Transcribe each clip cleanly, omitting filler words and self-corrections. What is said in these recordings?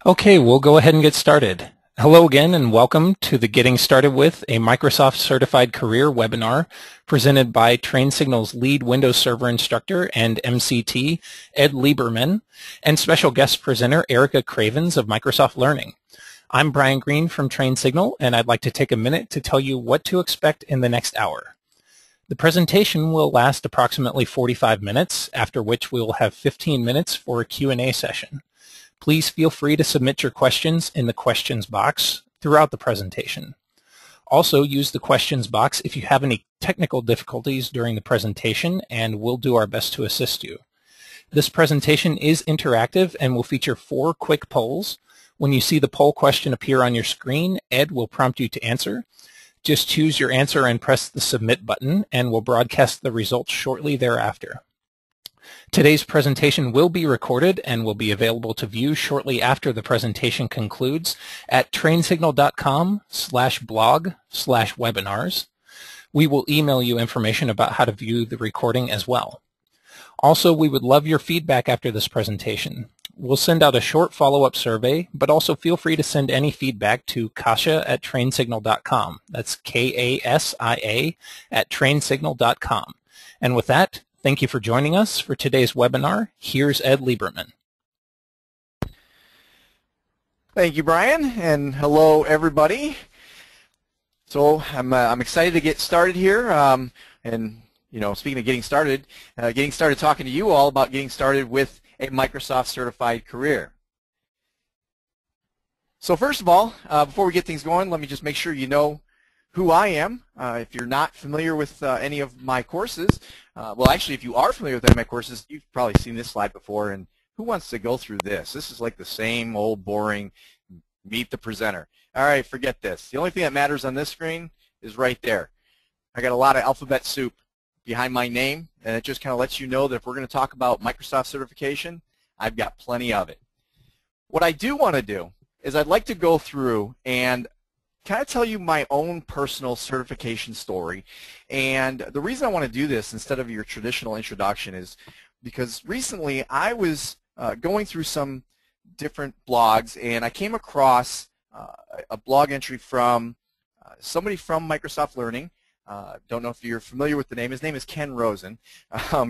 Okay, we'll go ahead and get started. Hello again and welcome to the Getting Started with a Microsoft Certified Career webinar presented by TrainSignal's lead Windows Server instructor and MCT, Ed Liberman, and special guest presenter Erica Cravens of Microsoft Learning. I'm Brian Green from TrainSignal, and I'd like to take a minute to tell you what to expect in the next hour. The presentation will last approximately 45 minutes, after which we will have 15 minutes for a Q&A session. Please feel free to submit your questions in the questions box throughout the presentation. Also, use the questions box if you have any technical difficulties during the presentation, and we'll do our best to assist you. This presentation is interactive and will feature 4 quick polls. When you see the poll question appear on your screen, Ed will prompt you to answer. Just choose your answer and press the submit button, and we'll broadcast the results shortly thereafter. Today's presentation will be recorded and will be available to view shortly after the presentation concludes at trainsignal.com/blog/webinars. We will email you information about how to view the recording as well. Also, we would love your feedback after this presentation. We'll send out a short follow-up survey, but also feel free to send any feedback to kasia@trainsignal.com. That's Kasia @trainsignal.com. And with that, thank you for joining us for today's webinar. Here's Ed Liberman. Thank you, Brian, and hello, everybody. So I'm excited to get started here, and speaking of getting started talking to you all about getting started with a Microsoft Certified Career. So first of all, before we get things going, let me just make sure you know who I am. If you're not familiar with any of my courses, well, actually, if you are familiar with any of my courses, you've probably seen this slide before, and who wants to go through this? This is like the same old boring meet the presenter. All right, forget this. The only thing that matters on this screen is right there. I got a lot of alphabet soup behind my name, and it just kind of lets you know that if we're going to talk about Microsoft certification, I've got plenty of it. What I do want to do is I'd like to go through and kind of tell you my own personal certification story. And the reason I want to do this instead of your traditional introduction is because recently I was going through some different blogs, and I came across a blog entry from somebody from Microsoft Learning. Don't know if you're familiar with the name. His name is Ken Rosen.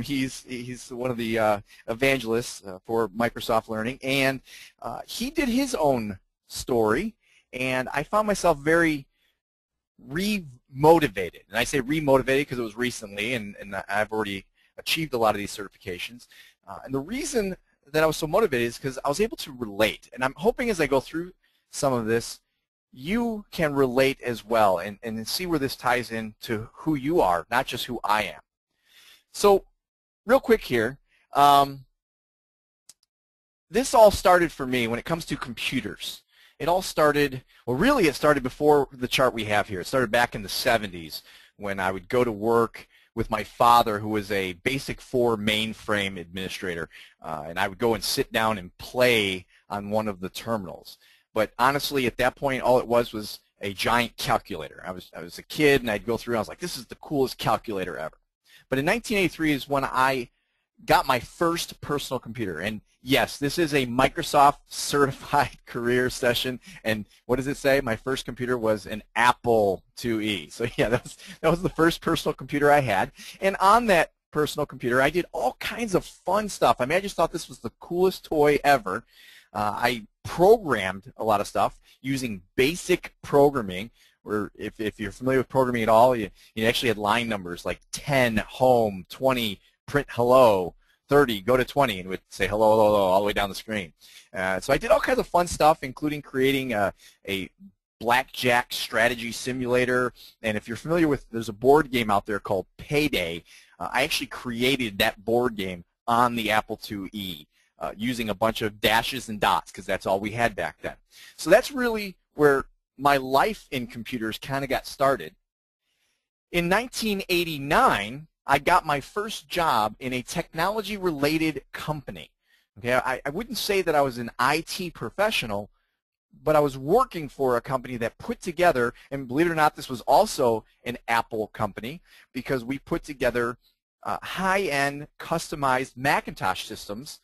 He's one of the evangelists for Microsoft Learning, and he did his own story. And I found myself very re-motivated. And I say re-motivated because it was recently, and I've already achieved a lot of these certifications. And the reason that I was so motivated is because I was able to relate. And I'm hoping as I go through some of this, you can relate as well and see where this ties into who you are, not just who I am. So real quick here, this all started for me when it comes to computers. It all started, well, really it started before the chart we have here. It started back in the 70s when I would go to work with my father, who was a Basic 4 mainframe administrator, and I would go and sit down and play on one of the terminals. But honestly, at that point, all it was a giant calculator. I was a kid, and I'd go through, and I was like, this is the coolest calculator ever. But in 1983 is when I got my first personal computer. And yes, this is a Microsoft Certified Career session. And what does it say? My first computer was an Apple IIe. So yeah, that was the first personal computer I had. And on that personal computer, I did all kinds of fun stuff. I mean, I just thought this was the coolest toy ever. I programmed a lot of stuff using basic programming, where if you're familiar with programming at all, you actually had line numbers like 10, home, 20, print hello, 30, go to 20, and it would say hello, hello, hello, all the way down the screen. So I did all kinds of fun stuff, including creating a blackjack strategy simulator. And if you're familiar with, there's a board game out there called Payday. I actually created that board game on the Apple IIe using a bunch of dashes and dots, because that's all we had back then. So that's really where my life in computers kind of got started. In 1989, I got my first job in a technology-related company. Okay, I wouldn't say that I was an IT professional, but I was working for a company that put together, and believe it or not, this was also an Apple company, because we put together high-end customized Macintosh systems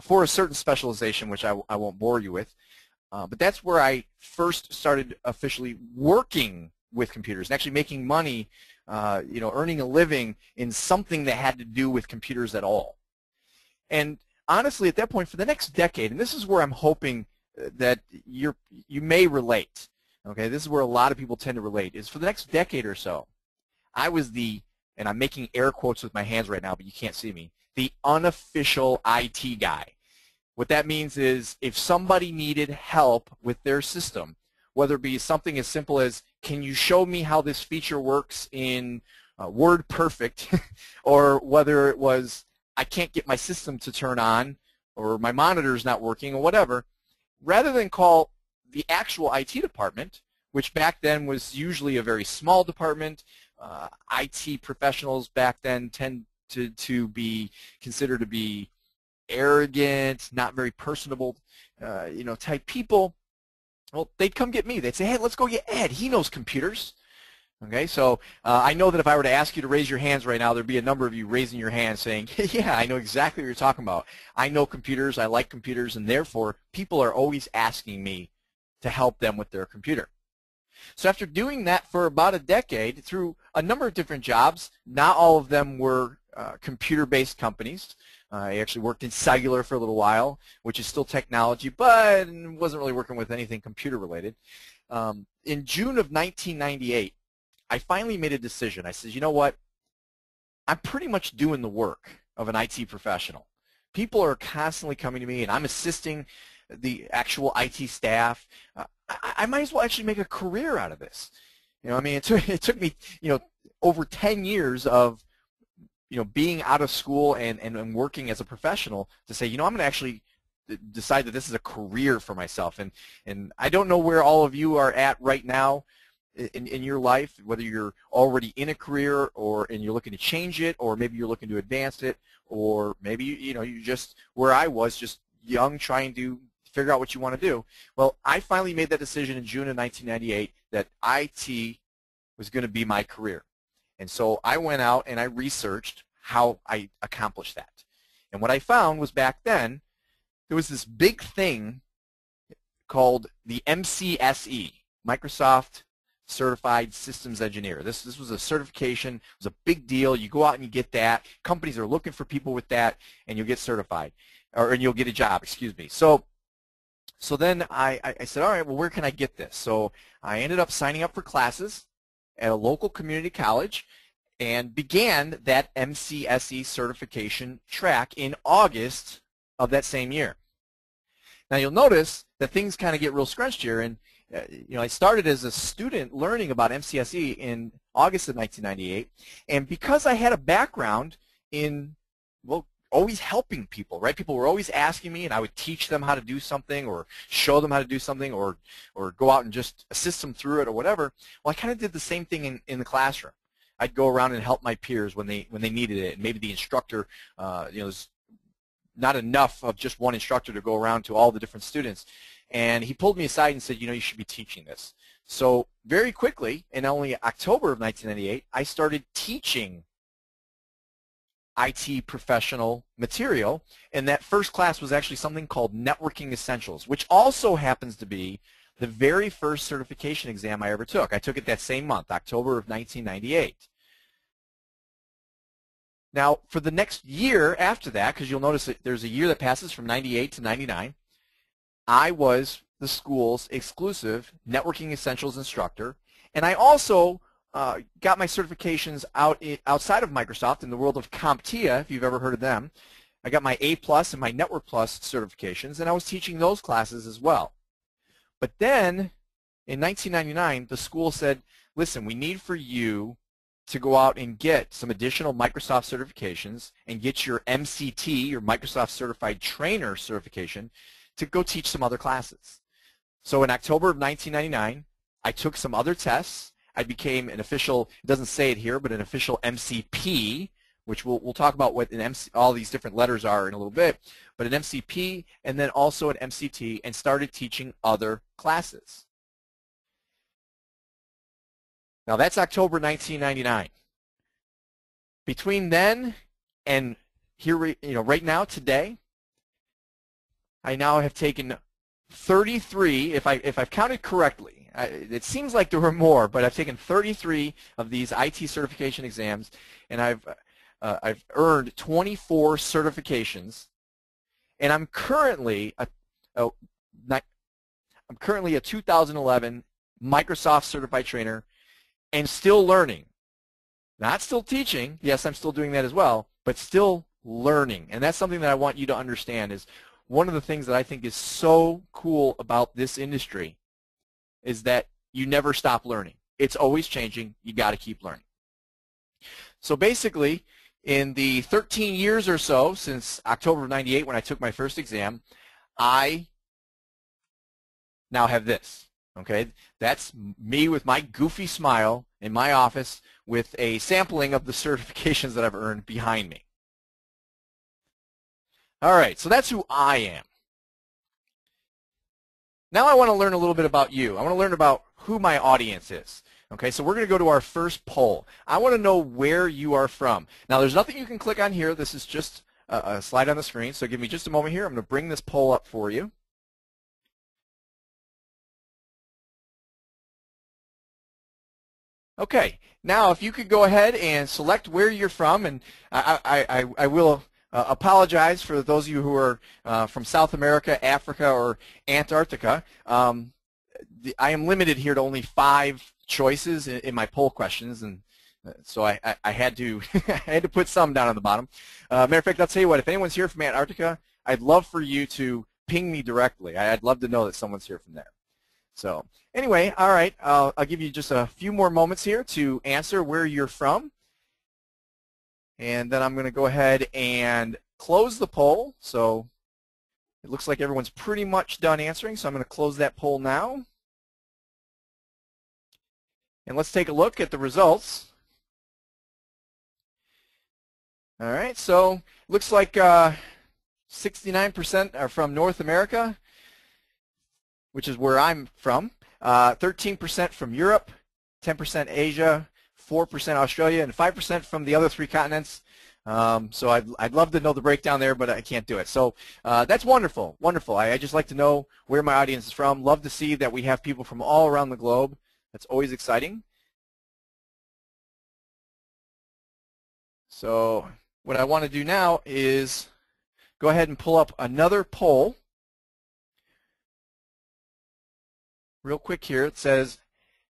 for a certain specialization, which I won't bore you with. But that's where I first started officially working with computers and actually making money, earning a living in something that had to do with computers at all. And honestly, at that point, for the next decade, and this is where I'm hoping that you may relate, okay, this is where a lot of people tend to relate, is for the next decade or so, I was and I'm making air quotes with my hands right now, but you can't see me, the unofficial IT guy. What that means is if somebody needed help with their system, whether it be something as simple as, can you show me how this feature works in Word Perfect, or whether it was, I can't get my system to turn on, or my monitor's not working, or whatever, rather than call the actual IT department, which back then was usually a very small department. IT professionals back then tend to be considered to be arrogant, not very personable, type people. Well, they'd come get me. They'd say, hey, let's go get Ed. He knows computers. Okay, so I know that if I were to ask you to raise your hands right now, there'd be a number of you raising your hands saying, yeah, I know exactly what you're talking about. I know computers, I like computers, and therefore people are always asking me to help them with their computer. So after doing that for about a decade through a number of different jobs, not all of them were computer-based companies. I actually worked in cellular for a little while, which is still technology, but wasn't really working with anything computer-related. In June of 1998, I finally made a decision. I said, you know what? I'm pretty much doing the work of an IT professional. People are constantly coming to me, and I'm assisting the actual IT staff. I might as well actually make a career out of this. I mean, it took me, over 10 years of, being out of school and working as a professional to say, I'm going to actually decide that this is a career for myself. And I don't know where all of you are at right now in your life, whether you're already in a career and you're looking to change it, or maybe you're looking to advance it, or maybe, you just, where I was, just young, trying to figure out what you want to do. Well, I finally made that decision in June of 1998 that IT was going to be my career. And so I went out and I researched how I accomplished that. And what I found was back then, there was this big thing called the MCSE, Microsoft Certified Systems Engineer. This was a certification. It was a big deal. You go out and you get that. Companies are looking for people with that, and you'll get certified, and you'll get a job, excuse me. So then I said, all right, well, where can I get this? So I ended up signing up for classes at a local community college and began that MCSE certification track in August of that same year. Now you'll notice that things kind of get real scrunched here, and I started as a student learning about MCSE in August of 1998, and because I had a background in, well, always helping people, right? People were always asking me, and I would teach them how to do something, or show them how to do something, or go out and just assist them through it, or whatever. Well, I kind of did the same thing in the classroom. I'd go around and help my peers when they needed it, and maybe the instructor, there's not enough of just one instructor to go around to all the different students. And he pulled me aside and said, you should be teaching this. So very quickly, in only October of 1998, I started teaching IT professional material, and that first class was actually something called Networking Essentials, which also happens to be the very first certification exam I ever took. I took it that same month, October of 1998. Now, for the next year after that, because you'll notice that there's a year that passes from 98 to 99, I was the school's exclusive Networking Essentials instructor, and I also got my certifications outside of Microsoft in the world of CompTIA, if you've ever heard of them. I got my A+ and my Network Plus certifications, and I was teaching those classes as well. But then, in 1999, the school said, listen, we need for you to go out and get some additional Microsoft certifications and get your MCT, your Microsoft Certified Trainer certification, to go teach some other classes. So in October of 1999, I took some other tests. I became an official, it doesn't say it here, but an official MCP, which we'll talk about what all these different letters are in a little bit, but an MCP and then also an MCT, and started teaching other classes. Now that's October 1999. Between then and here, right now, today, I now have taken 33, if I've counted correctly. It seems like there were more, but I've taken 33 of these IT certification exams, and I've earned 24 certifications, and I'm currently a 2011 Microsoft Certified Trainer, and still learning. Not still teaching. Yes, I'm still doing that as well, but still learning. And that's something that I want you to understand is one of the things that I think is so cool about this industry is that you never stop learning. It's always changing. You got to keep learning. So basically, in the 13 years or so since October of '98 when I took my first exam, I now have this. Okay, that's me with my goofy smile in my office with a sampling of the certifications that I've earned behind me. All right, so that's who I am. Now I want to learn a little bit about you. I want to learn about who my audience is. Okay, so we're going to go to our first poll. I want to know where you are from. Now there's nothing you can click on here. This is just a slide on the screen, so give me just a moment here. I'm going to bring this poll up for you. Okay, now if you could go ahead and select where you're from, and I will apologize for those of you who are from South America, Africa, or Antarctica. I am limited here to only 5 choices in my poll questions, and so I had to I had to put some down on the bottom. Matter of fact, I'll tell you what, if anyone's here from Antarctica, I'd love for you to ping me directly. I'd love to know that someone's here from there. So anyway, all right, I'll give you just a few more moments here to answer where you're from. And then I'm going to go ahead and close the poll. So it looks like everyone's pretty much done answering, so I'm going to close that poll now. And let's take a look at the results. All right, so it looks like 69% are from North America, which is where I'm from, 13% from Europe, 10% Asia, 4% Australia, and 5% from the other 3 continents. So I'd love to know the breakdown there, but I can't do it. So that's wonderful, wonderful. I just like to know where my audience is from. Love to see that we have people from all around the globe. That's always exciting. So what I want to do now is go ahead and pull up another poll. Real quick here, it says,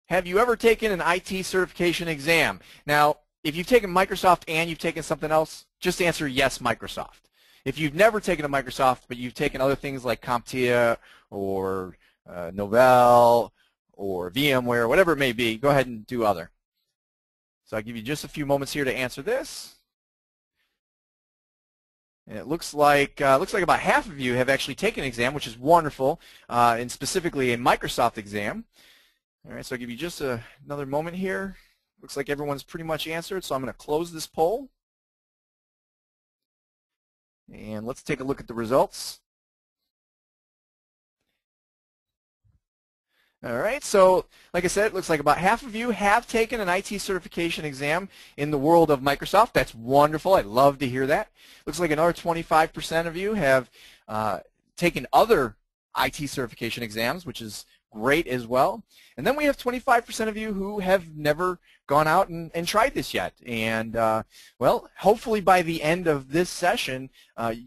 have you ever taken an IT certification exam? Now, if you've taken Microsoft and you've taken something else, just answer yes, Microsoft. If you've never taken a Microsoft, but you've taken other things like CompTIA or Novell or VMware, whatever it may be, go ahead and do other. So I'll give you just a few moments here to answer this. And it looks like about half of you have actually taken an exam, which is wonderful, and specifically a Microsoft exam. All right, so I'll give you just another moment here. Looks like everyone's pretty much answered, so I'm going to close this poll. And let's take a look at the results. All right, so like I said, it looks like about half of you have taken an IT certification exam in the world of Microsoft. That's wonderful. I love to hear that. Looks like another 25% of you have taken other IT certification exams, which is great as well. And then we have 25% of you who have never gone out and tried this yet. And, well, hopefully by the end of this session,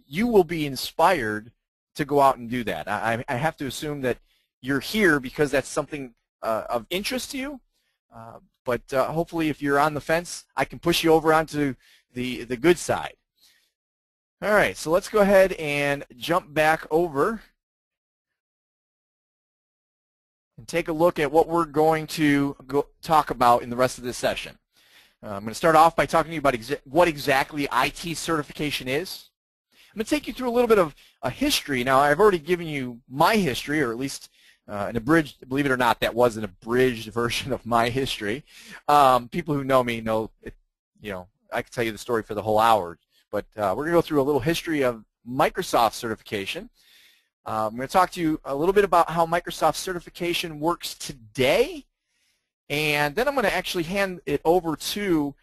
you will be inspired to go out and do that. I have to assume that you're here because that's something of interest to you. But hopefully if you're on the fence, I can push you over onto the good side. All right, so let's go ahead and jump back over and take a look at what we're going to talk about in the rest of this session. I'm going to start off by talking to you about what exactly IT certification is. I'm going to take you through a little bit of a history. Now, I've already given you my history, or at least an abridged, believe it or not, that was an abridged version of my history. People who know me know, I could tell you the story for the whole hour. But we're going to go through a little history of Microsoft certification. I'm going to talk to you a little bit about how Microsoft certification works today. And then I'm going to actually hand it over to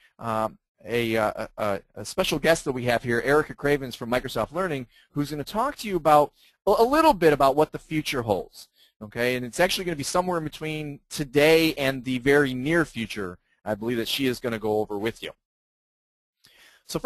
a special guest that we have here, Erica Cravens from Microsoft Learning, who's going to talk to you about a little bit about what the future holds. Okay, and it's actually going to be somewhere in between today and the very near future, I believe, that she is going to go over with you. So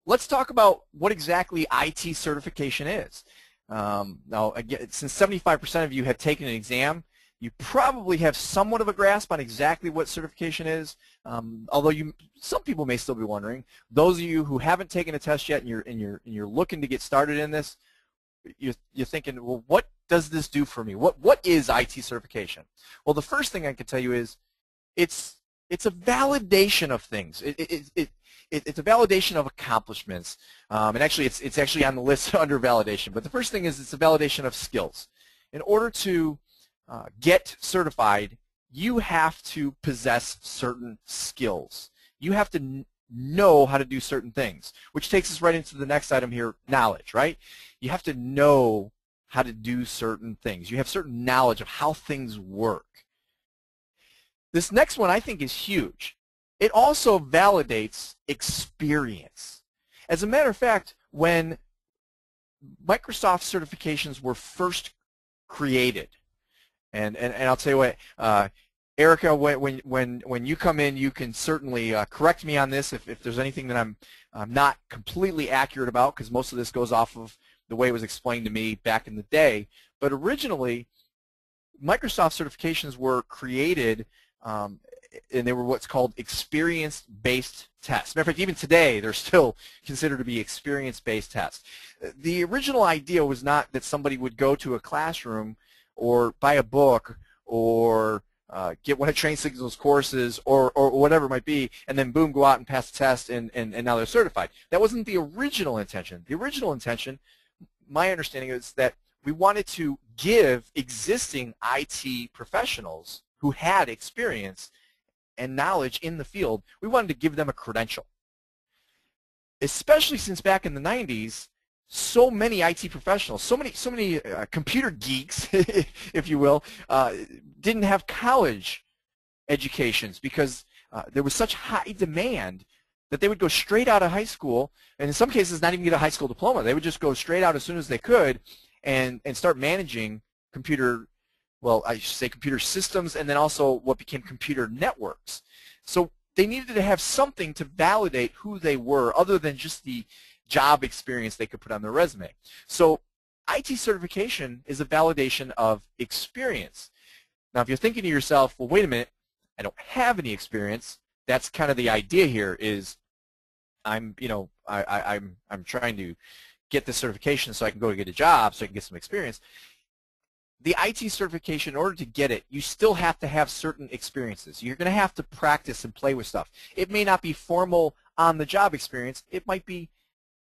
let's talk about what exactly IT certification is. Now, again, since 75% of you have taken an exam, you probably have somewhat of a grasp on exactly what certification is, although some people may still be wondering. Those of you who haven't taken a test yet and you're looking to get started in this, you're thinking, well, what does this do for me? What is IT certification? Well, the first thing I can tell you is it's a validation of things. It's a validation of accomplishments, and actually it's actually on the list under validation. But the first thing is it's a validation of skills. In order to get certified, you have to possess certain skills. You have to know how to do certain things, which takes us right into the next item here, knowledge, right? You have to know how to do certain things. You have certain knowledge of how things work. This next one I think is huge. It also validates experience. As a matter of fact, when Microsoft certifications were first created, and I'll tell you what, Erica, when you come in, you can certainly correct me on this if there's anything that I'm not completely accurate about, because most of this goes off of the way it was explained to me back in the day. But originally, Microsoft certifications were created, and they were what's called experience-based tests. Matter of fact, even today, they're still considered to be experience-based tests. The original idea was not that somebody would go to a classroom or buy a book or get one of Train Signal's courses or whatever it might be, and then boom, go out and pass the test, and now they're certified. That wasn't the original intention. The original intention, my understanding, is that we wanted to give existing IT professionals who had experience and knowledge in the field, we wanted to give them a credential. Especially since back in the 90s, so many IT professionals, so many computer geeks, if you will, didn't have college educations because there was such high demand that they would go straight out of high school, and in some cases not even get a high school diploma. They would just go straight out as soon as they could and start managing computer, well, I should say computer systems, and then also what became computer networks. So they needed to have something to validate who they were other than just the job experience they could put on their resume. So IT certification is a validation of experience. Now, if you're thinking to yourself, well, wait a minute, I don't have any experience, that's kind of the idea here is I'm trying to get this certification so I can go get a job, so I can get some experience. The IT certification, in order to get it, you still have to have certain experiences. You're going to have to practice and play with stuff. It may not be formal on-the-job experience. It might be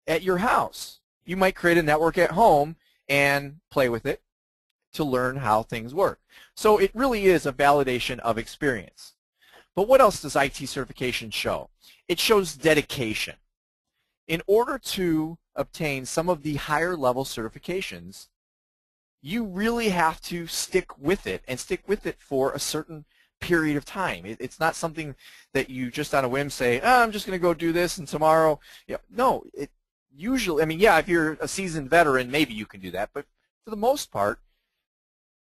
at your house. You might create a network at home and play with it to learn how things work. So it really is a validation of experience. But what else does IT certification show? It shows dedication. In order to obtain some of the higher level certifications, you really have to stick with it and stick with it for a certain period of time. It's not something that you just on a whim say, oh, I'm just going to go do this and tomorrow. No, usually, I mean, yeah, if you're a seasoned veteran, maybe you can do that. But for the most part,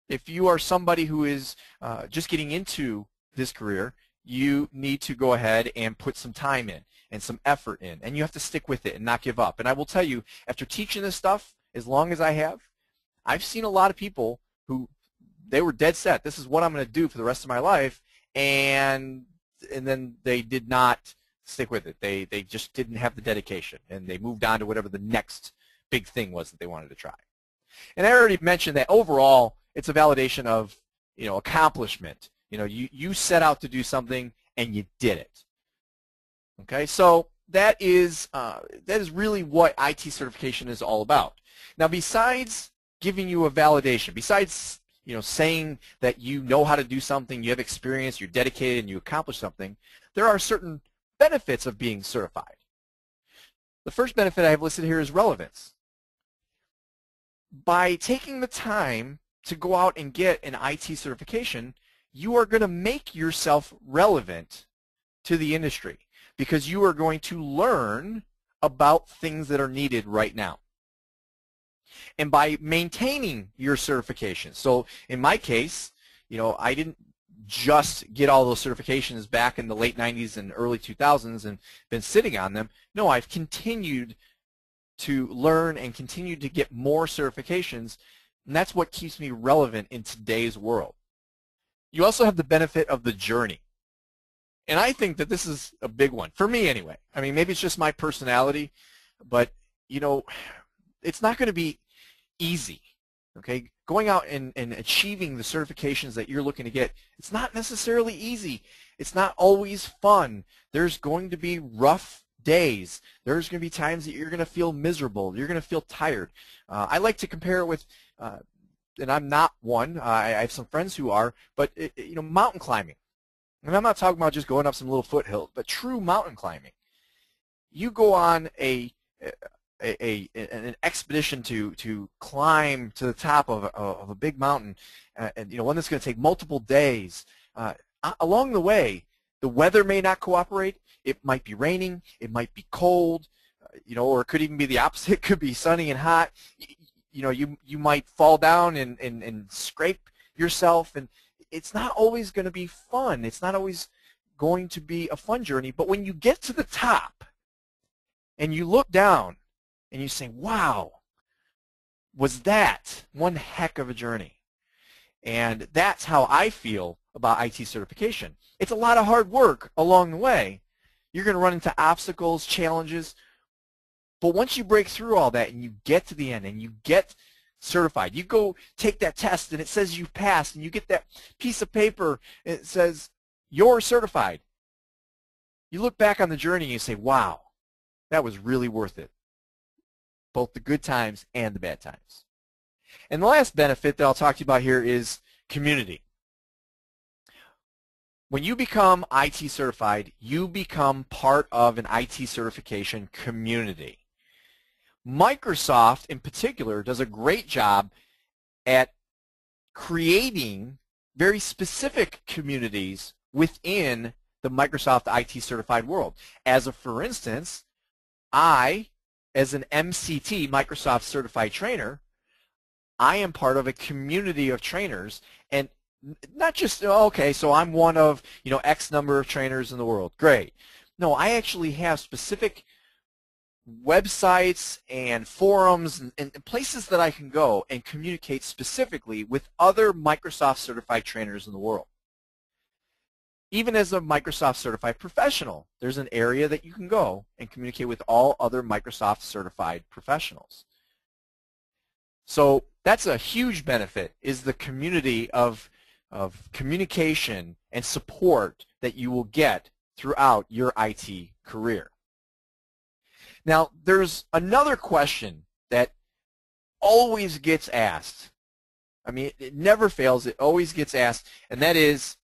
if you are somebody who is just getting into this career, you need to go ahead and put some time in and some effort in. And you have to stick with it and not give up. And I will tell you, after teaching this stuff as long as I have, I've seen a lot of people who they were dead set. This is what I'm going to do for the rest of my life, and then they did not stick with it. They just didn't have the dedication, and they moved on to whatever the next big thing was that they wanted to try. And I already mentioned that overall, it's a validation of accomplishment. You set out to do something and you did it. Okay, so that is really what IT certification is all about. Now, besides giving you a validation, besides saying that you know how to do something, you have experience, you're dedicated, and you accomplish something, there are certain benefits of being certified. The first benefit I have listed here is relevance. By taking the time to go out and get an IT certification, you are going to make yourself relevant to the industry because you are going to learn about things that are needed right now. and by maintaining your certifications. So in my case, I didn't just get all those certifications back in the late 90s and early 2000s and been sitting on them. No, I've continued to learn and continued to get more certifications, and that's what keeps me relevant in today's world. You also have the benefit of the journey. And I think that this is a big one, for me anyway. I mean, maybe it's just my personality, but, it's not going to be easy, okay? Going out and achieving the certifications that you're looking to get, it's not necessarily easy. It's not always fun. There's going to be rough days. There's going to be times that you're going to feel miserable. You're going to feel tired. I like to compare it with, and I'm not one. I have some friends who are, but, mountain climbing. And I'm not talking about just going up some little foothills, but true mountain climbing. You go on an expedition to climb to the top of a big mountain, and one that's going to take multiple days. Along the way, the weather may not cooperate. It might be raining. It might be cold. Or it could even be the opposite. It could be sunny and hot. You might fall down and scrape yourself, and it's not always going to be fun. It's not always going to be a fun journey. But when you get to the top and you look down and you say, wow, was that one heck of a journey? And that's how I feel about IT certification. It's a lot of hard work along the way. You're going to run into obstacles, challenges. But once you break through all that and you get to the end and you get certified, you go take that test and it says you passed, and you get that piece of paper and it says you're certified. You look back on the journey and you say, wow, that was really worth it. Both the good times and the bad times. And the last benefit that I'll talk to you about here is community. When you become IT certified, you become part of an IT certification community. Microsoft, in particular, does a great job at creating very specific communities within the Microsoft IT certified world. For instance, I, as an MCT, Microsoft Certified Trainer, I am part of a community of trainers, and not just, okay, so I'm one of, X number of trainers in the world. Great. No, I actually have specific websites and forums and places that I can go and communicate specifically with other Microsoft certified trainers in the world. Even as a Microsoft certified professional, there's an area that you can go and communicate with all other Microsoft certified professionals. So that's a huge benefit, is the community of communication and support that you will get throughout your IT career. Now, there's another question that always gets asked. I mean, it never fails. It always gets asked, and that is,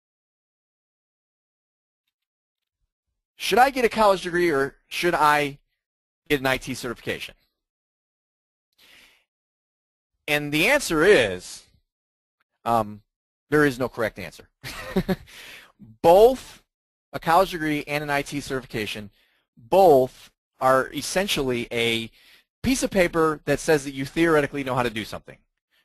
should I get a college degree or should I get an IT certification? And the answer is, there is no correct answer. Both a college degree and an IT certification, both are essentially a piece of paper that says that you theoretically know how to do something,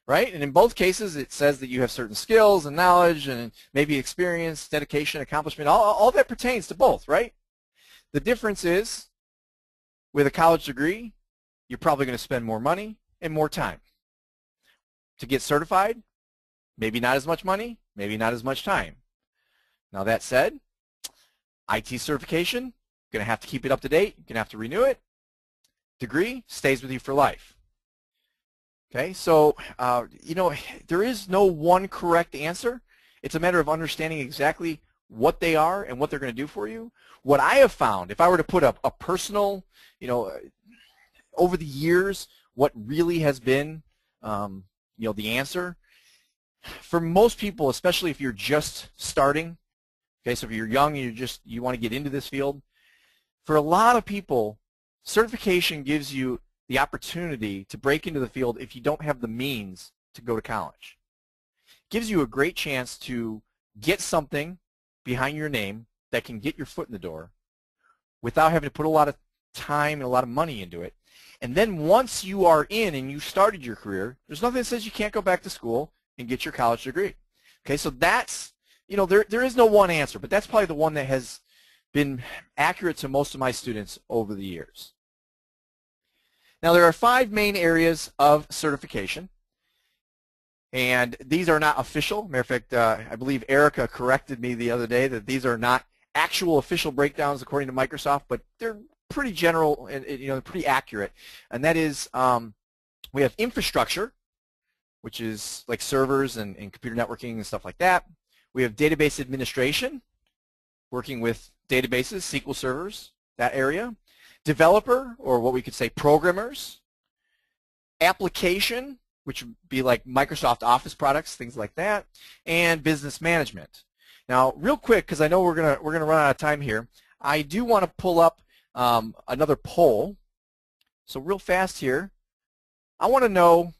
right? And in both cases, it says that you have certain skills and knowledge and maybe experience, dedication, accomplishment. All that pertains to both, right? The difference is, with a college degree, you're probably going to spend more money and more time. To get certified, maybe not as much money, maybe not as much time. Now that said, IT certification, you're going to have to keep it up to date. You're going to have to renew it. Degree stays with you for life. Okay, so there is no one correct answer. It's a matter of understanding exactly what they are and what they're going to do for you. What I have found, if I were to put a personal, over the years, what really has been, the answer, for most people, especially if you're just starting, okay, so if you're young and you want to get into this field, for a lot of people, certification gives you the opportunity to break into the field if you don't have the means to go to college. It gives you a great chance to get something behind your name that can get your foot in the door without having to put a lot of time and a lot of money into it. And then once you are in and you started your career, there's nothing that says you can't go back to school and get your college degree. Okay, so that's, there is no one answer, but that's probably the one that has been accurate to most of my students over the years. Now, there are 5 main areas of certification, and these are not official. Matter of fact, I believe Erica corrected me the other day that these are not actual official breakdowns according to Microsoft, but they're pretty general and they're pretty accurate. And that is, we have infrastructure, which is like servers and computer networking and stuff like that. We have database administration, working with databases, SQL servers, that area. Developer, or what we could say programmers. Application, which would be like Microsoft Office products, things like that. And business management. Now, real quick, because I know we're gonna run out of time here, I do want to pull up another poll. So real fast here, I want to know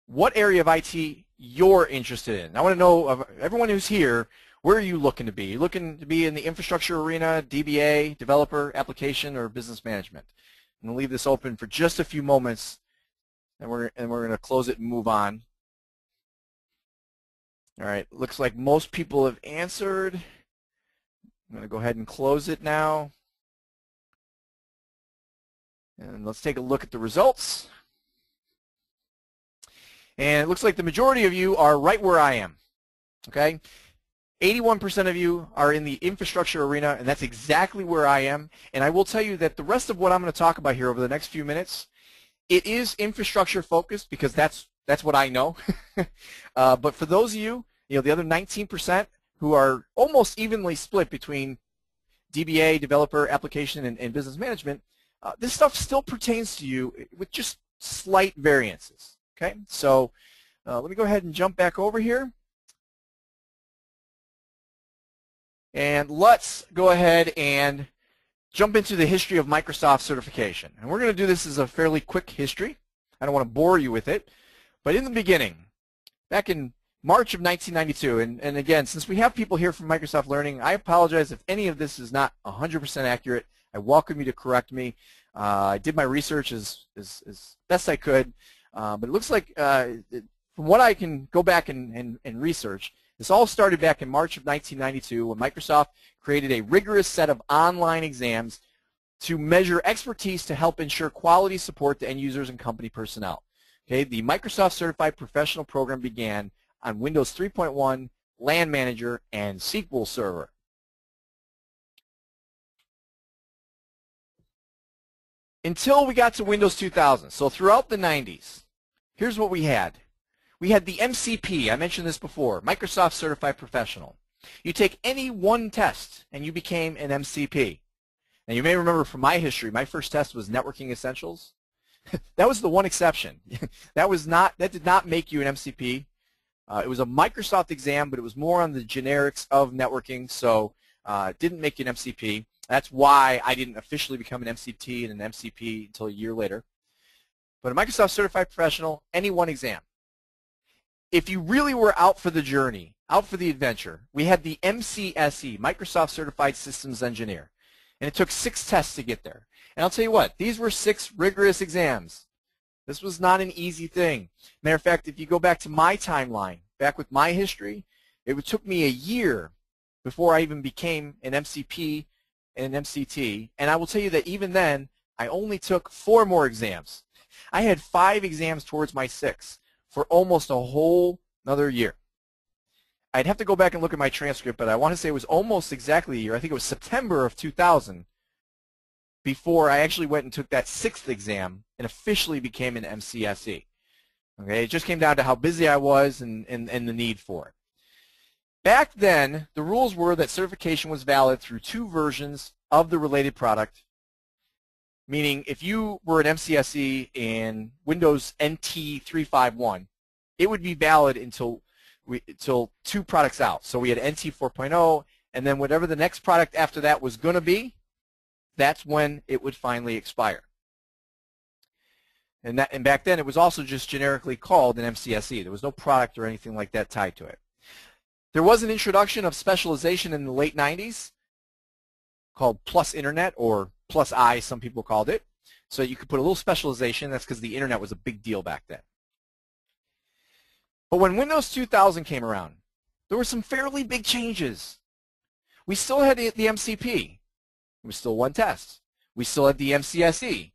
what area of IT you're interested in. I want to know of everyone who's here, where are you looking to be? You're looking to be in the infrastructure arena, DBA, developer, application, or business management. I'm going to leave this open for just a few moments, and we're going to close it and move on. All right, looks like most people have answered. I'm going to go ahead and close it now. And let's take a look at the results. And it looks like the majority of you are right where I am. Okay? 81% of you are in the infrastructure arena, and that's exactly where I am. And I will tell you that the rest of what I'm going to talk about here over the next few minutes, it is infrastructure focused because that's what I know. But for those of you, the other 19% who are almost evenly split between DBA, developer, application, and business management, this stuff still pertains to you with just slight variances. Okay, so let me go ahead and jump back over here. And let's go ahead and jump into the history of Microsoft certification. And we're going to do this as a fairly quick history. I don't want to bore you with it. But in the beginning, back in March of 1992, and again, since we have people here from Microsoft Learning, I apologize if any of this is not 100% accurate. I welcome you to correct me. I did my research as best I could. But it looks like, from what I can go back and research, this all started back in March of 1992 when Microsoft created a rigorous set of online exams to measure expertise to help ensure quality support to end users and company personnel. Okay, the Microsoft Certified Professional Program began on Windows 3.1, LAN Manager, and SQL Server. Until we got to Windows 2000. So throughout the 90s, here's what we had. We had the MCP, I mentioned this before, Microsoft Certified Professional. You take any one test and you became an MCP. Now you may remember from my history, my first test was Networking Essentials. That was the one exception. That did not make you an MCP. It was a Microsoft exam, but it was more on the generics of networking, so it didn't make you an MCP. That's why I didn't officially become an MCT and an MCP until a year later. But a Microsoft Certified Professional, any one exam. If you really were out for the journey, out for the adventure, we had the MCSE, Microsoft Certified Systems Engineer. And it took 6 tests to get there. And I'll tell you what, these were 6 rigorous exams. This was not an easy thing. Matter of fact, if you go back to my timeline, back with my history, it took me a year before I even became an MCP and an MCT. And I will tell you that even then, I only took 4 more exams. I had 5 exams towards my 6 for almost a whole another year. I'd have to go back and look at my transcript, but I want to say it was almost exactly a year. I think it was September of 2000 before I actually went and took that 6th exam and officially became an MCSE. Okay, it just came down to how busy I was and the need for it. Back then, the rules were that certification was valid through 2 versions of the related product, meaning if you were an MCSE in Windows NT 351, it would be valid until 2 products out. So we had NT 4.0, and then whatever the next product after that was going to be, that's when it would finally expire. And back then, it was also just generically called an MCSE. There was no product or anything like that tied to it. There was an introduction of specialization in the late 90s called Plus Internet, or Plus I, some people called it. so you could put a little specialization. That's because the internet was a big deal back then. But when Windows 2000 came around, there were some fairly big changes. We still had the MCP. It was still 1 test. We still had the MCSE.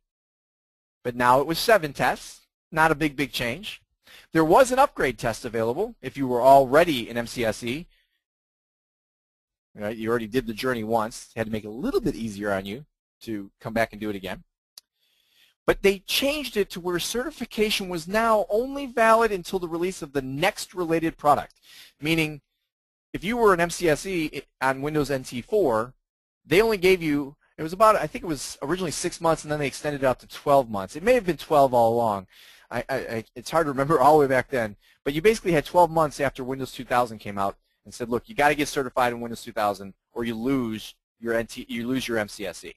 But now it was 7 tests. Not a big change. There was an upgrade test available if you were already in MCSE. Right? You already did the journey once. You had to make it a little bit easier on you to come back and do it again. But they changed it to where certification was now only valid until the release of the next related product. Meaning, if you were an MCSE on Windows NT4, they only gave you, it was about, I think it was originally 6 months, and then they extended it out to 12 months. It may have been 12 all along. It's hard to remember all the way back then. But you basically had 12 months after Windows 2000 came out and said, look, you got to get certified in Windows 2000 or you lose your MCSE.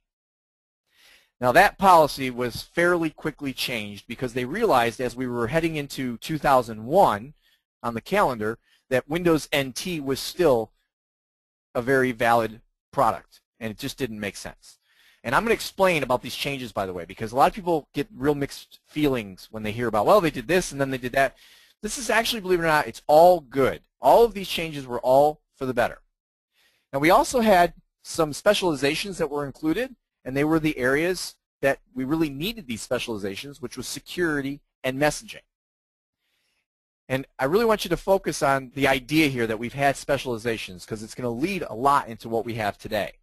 Now that policy was fairly quickly changed because they realized as we were heading into 2001 on the calendar that Windows NT was still a very valid product, and it just didn't make sense. And I'm going to explain about these changes, by the way, because a lot of people get real mixed feelings when they hear about, well, they did this and then they did that. This is actually, believe it or not, it's all good. All of these changes were all for the better. Now we also had some specializations that were included, and they were the areas that we really needed these specializations, which was security and messaging. And I really want you to focus on the idea here that we've had specializations because it's going to lead a lot into what we have today.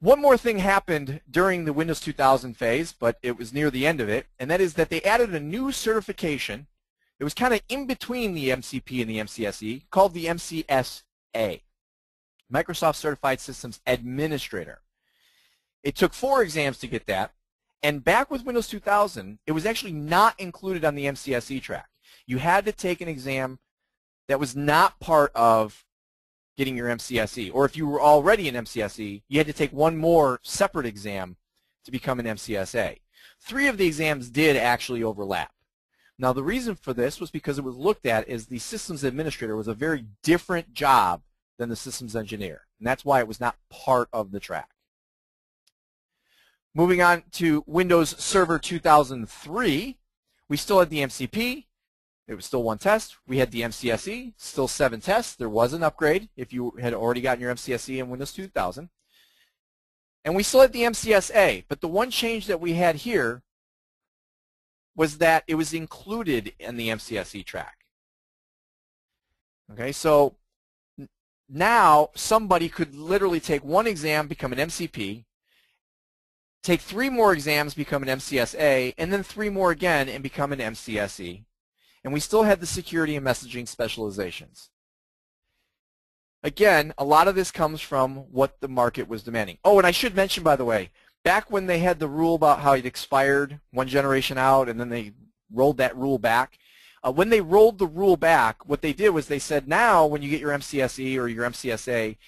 One more thing happened during the Windows 2000 phase, but it was near the end of it, and that is that they added a new certification. It was kind of in between the MCP and the MCSE, called the MCSA, Microsoft Certified Systems Administrator. It took 4 exams to get that, and back with Windows 2000, it was actually not included on the MCSE track. You had to take an exam that was not part of getting your MCSE, or if you were already an MCSE, you had to take one more separate exam to become an MCSA. 3 of the exams did actually overlap. Now the reason for this was because it was looked at as the systems administrator was a very different job than the systems engineer, and that's why it was not part of the track. Moving on to Windows Server 2003, we still had the MCP. It was still 1 test. We had the MCSE, still 7 tests. There was an upgrade if you had already gotten your MCSE in Windows 2000. And we still had the MCSA, but the one change that we had here was that it was included in the MCSE track. Okay, so now somebody could literally take 1 exam, become an MCP, take 3 more exams, become an MCSA, and then 3 more again and become an MCSE. And we still had the security and messaging specializations. Again, a lot of this comes from what the market was demanding. Oh, and I should mention, by the way, back when they had the rule about how it expired 1 generation out and then they rolled that rule back, when they rolled the rule back, what they did was they said now when you get your MCSE or your MCSA,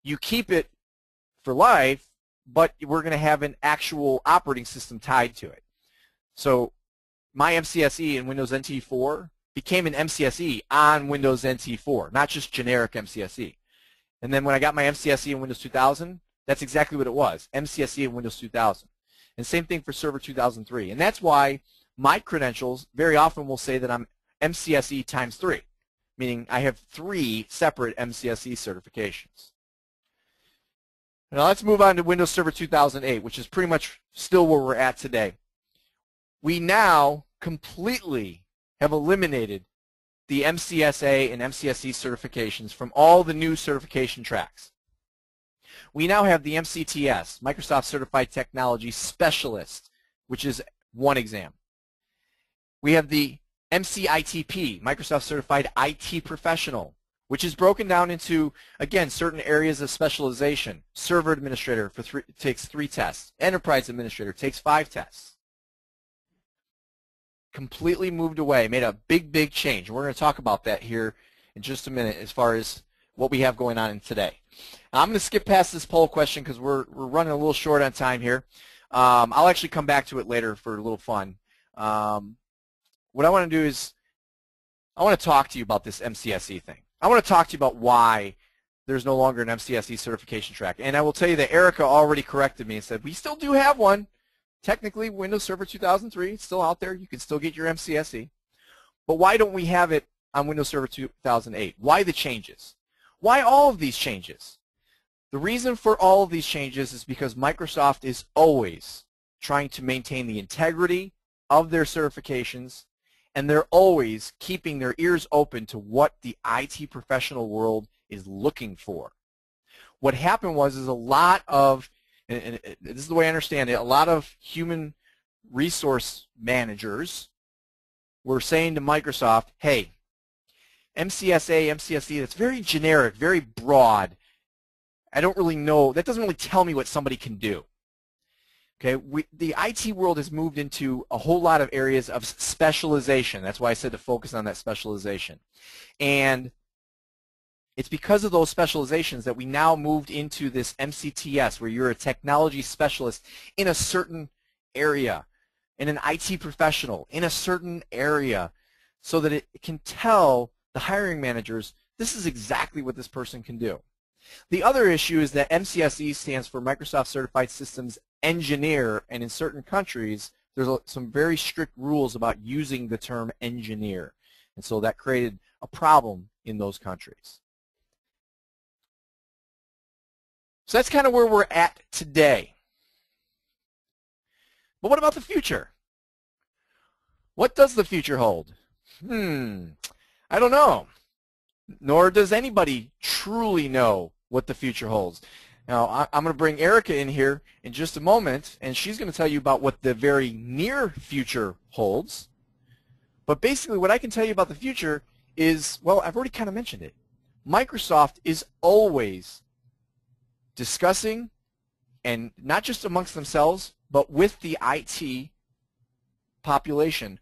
you keep it for life, but we're going to have an actual operating system tied to it. So my MCSE in Windows NT4 became an MCSE on Windows NT4, not just generic MCSE. And then when I got my MCSE in Windows 2000, that's exactly what it was, MCSE in Windows 2000. And same thing for Server 2003. And that's why my credentials very often will say that I'm MCSE times 3, meaning I have 3 separate MCSE certifications. Now let's move on to Windows Server 2008, which is pretty much still where we're at today. We now completely have eliminated the MCSA and MCSE certifications from all the new certification tracks. We now have the MCTS, Microsoft Certified Technology Specialist, which is 1 exam. We have the MCITP, Microsoft Certified IT Professional, which is broken down into, again, certain areas of specialization. Server Administrator takes 3 tests. Enterprise Administrator takes 5 tests. Completely moved away, made a big change. And we're going to talk about that here in just a minute as far as what we have going on in today. Now, I'm going to skip past this poll question because we're running a little short on time here. I'll actually come back to it later for a little fun. What I want to do is I want to talk to you about this MCSE thing. I want to talk to you about why there's no longer an MCSE certification track. And I will tell you that Erica already corrected me and said, we still do have one. technically Windows Server 2003, it's still out there. You can still get your MCSE. But why don't we have it on Windows Server 2008? Why the changes? Why all of these changes? The reason for all of these changes is because Microsoft is always trying to maintain the integrity of their certifications, and they're always keeping their ears open to what the IT professional world is looking for. What happened was a lot of, and this is the way I understand it, a lot of human resource managers were saying to Microsoft, hey, MCSA, MCSE, that's very generic, very broad. I don't really know, that doesn't really tell me what somebody can do. Okay, the IT world has moved into a whole lot of areas of specialization. That's why I said to focus on that specialization. And it's because of those specializations that we now moved into this MCTS, where you're a technology specialist in a certain area, and an IT professional in a certain area, so that it can tell the hiring managers, this is exactly what this person can do. The other issue is that MCSE stands for Microsoft Certified Systems Engineer, and in certain countries there's some very strict rules about using the term engineer, and so that created a problem in those countries. So that's kind of where we're at today. But what about the future? What does the future hold? I don't know. Nor does anybody truly know what the future holds. Now, I'm going to bring Erica in here in just a moment, and she's going to tell you about what the very near future holds. But basically what I can tell you about the future is, well, I've already kind of mentioned it. Microsoft is always discussing, and not just amongst themselves, but with the IT population,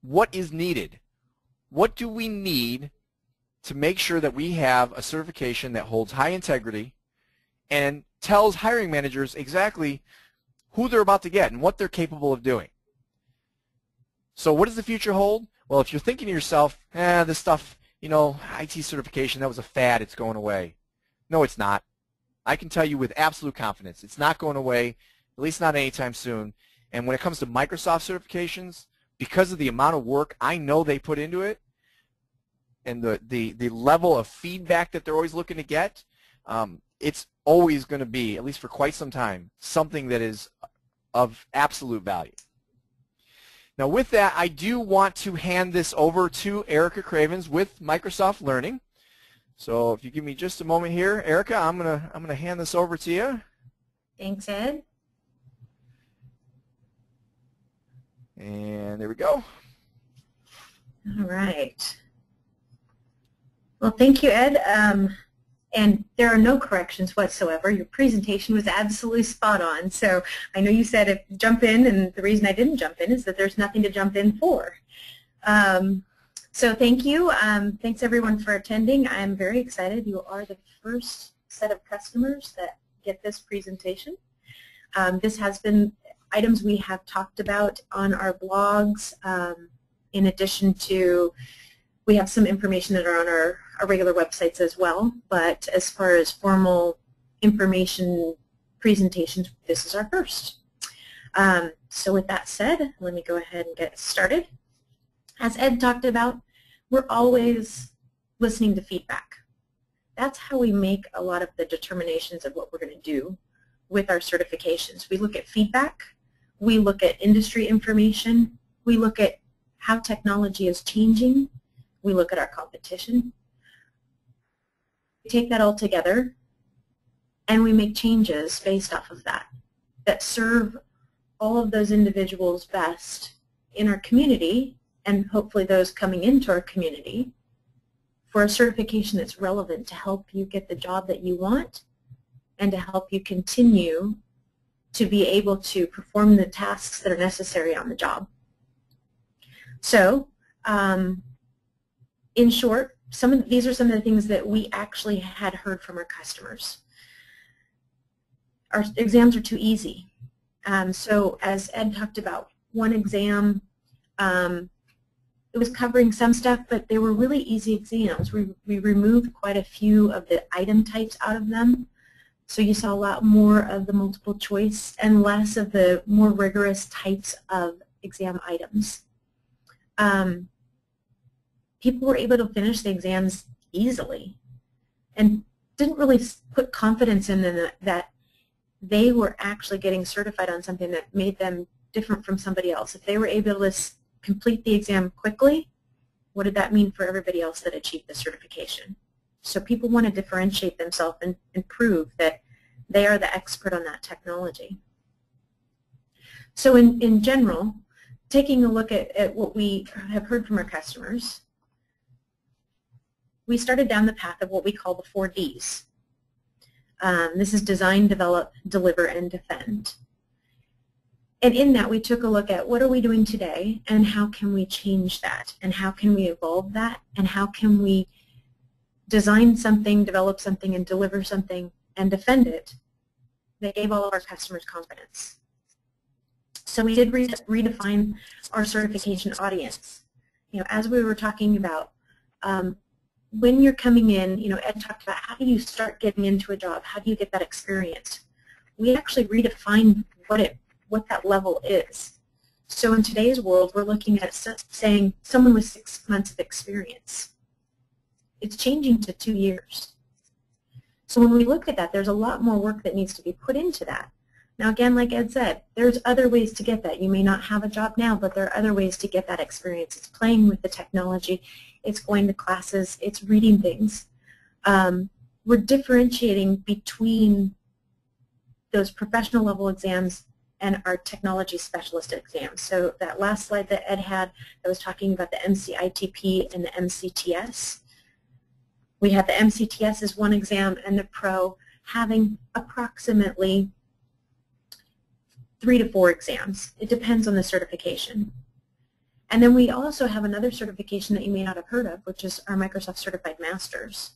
what is needed. What do we need to make sure that we have a certification that holds high integrity and tells hiring managers exactly who they're about to get and what they're capable of doing? So what does the future hold? Well, if you're thinking to yourself, this stuff, you know, IT certification, that was a fad, it's going away. No, it's not. I can tell you with absolute confidence, it's not going away, at least not anytime soon. And when it comes to Microsoft certifications, because of the amount of work I know they put into it, and the level of feedback that they're always looking to get, it's always going to be, at least for quite some time, something that is of absolute value. Now with that, I do want to hand this over to Erica Cravens with Microsoft Learning. So if you give me just a moment here, Erica, I'm gonna hand this over to you. Thanks, Ed. And there we go. All right. Well, thank you, Ed. And there are no corrections whatsoever. Your presentation was absolutely spot on. So I know you said if jump in, and the reason I didn't jump in is that there's nothing to jump in for. So thank you. Thanks everyone for attending. I am very excited. You are the first set of customers that get this presentation. This has been items we have talked about on our blogs. In addition to, we have some information that are on our regular websites as well. But as far as formal information presentations, this is our first. So with that said, let me go ahead and get started. As Ed talked about, we're always listening to feedback. That's how we make a lot of the determinations of what we're going to do with our certifications. We look at feedback, we look at industry information, we look at how technology is changing, we look at our competition. We take that all together and we make changes based off of that serve all of those individuals best in our community, and hopefully those coming into our community, for a certification that's relevant to help you get the job that you want and to help you continue to be able to perform the tasks that are necessary on the job. So, in short, these are some of the things that we actually had heard from our customers. Our exams are too easy. So as Ed talked about, one exam, it was covering some stuff, but they were really easy exams. We removed quite a few of the item types out of them So you saw a lot more of the multiple choice and less of the more rigorous types of exam items. People were able to finish the exams easily and didn't really put confidence in them that they were actually getting certified on something that made them different from somebody else. If they were able to complete the exam quickly, what did that mean for everybody else that achieved the certification? So people want to differentiate themselves and prove that they are the expert on that technology. So in general, taking a look at what we have heard from our customers, we started down the path of what we call the 4 Ds. This is design, develop, deliver, and defend. And in that, we took a look at what are we doing today and how can we change that and how can we evolve that and how can we design something, develop something, and deliver something and defend it that gave all of our customers confidence. So we did redefine our certification audience. You know, as we were talking about, when you're coming in, you know, Ed talked about how do you start getting into a job, how do you get that experience? We actually redefined what that level is. So in today's world, we're looking at saying someone with 6 months of experience. It's changing to 2 years. So when we look at that, there's a lot more work that needs to be put into that. Now again, like Ed said, there's other ways to get that. You may not have a job now, but there are other ways to get that experience. It's playing with the technology, it's going to classes, it's reading things. We're differentiating between those professional level exams and our technology specialist exams. So that last slide that Ed had that was talking about the MCITP and the MCTS. We have the MCTS as one exam and the Pro having approximately 3 to 4 exams. It depends on the certification. And then we also have another certification that you may not have heard of, which is our Microsoft Certified Masters.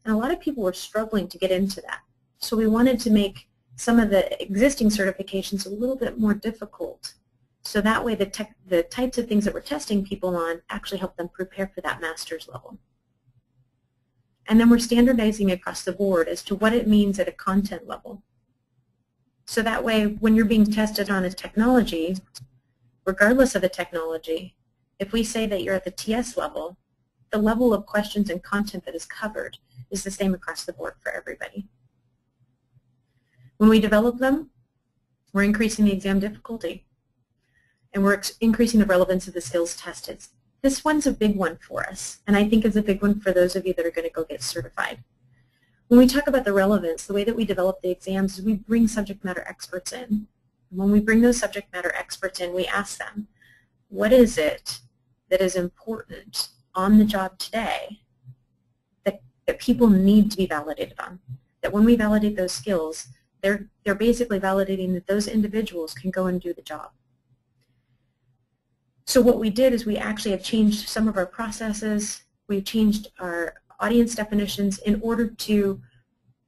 And a lot of people were struggling to get into that. So we wanted to make some of the existing certifications a little bit more difficult. So that way the types of things that we're testing people on actually help them prepare for that master's level. And then we're standardizing across the board as to what it means at a content level. So that way, when you're being tested on a technology, regardless of the technology, if we say that you're at the TS level, the level of questions and content that is covered is the same across the board for everybody. When we develop them, we're increasing the exam difficulty, and we're increasing the relevance of the skills tested. This one's a big one for us, and I think it's a big one for those of you that are going to go get certified. When we talk about the relevance, the way that we develop the exams is we bring subject matter experts in. And when we bring those subject matter experts in, we ask them, what is it that is important on the job today that people need to be validated on? That when we validate those skills, they're basically validating that those individuals can go and do the job. So what we did is we actually have changed some of our processes. We've changed our audience definitions in order to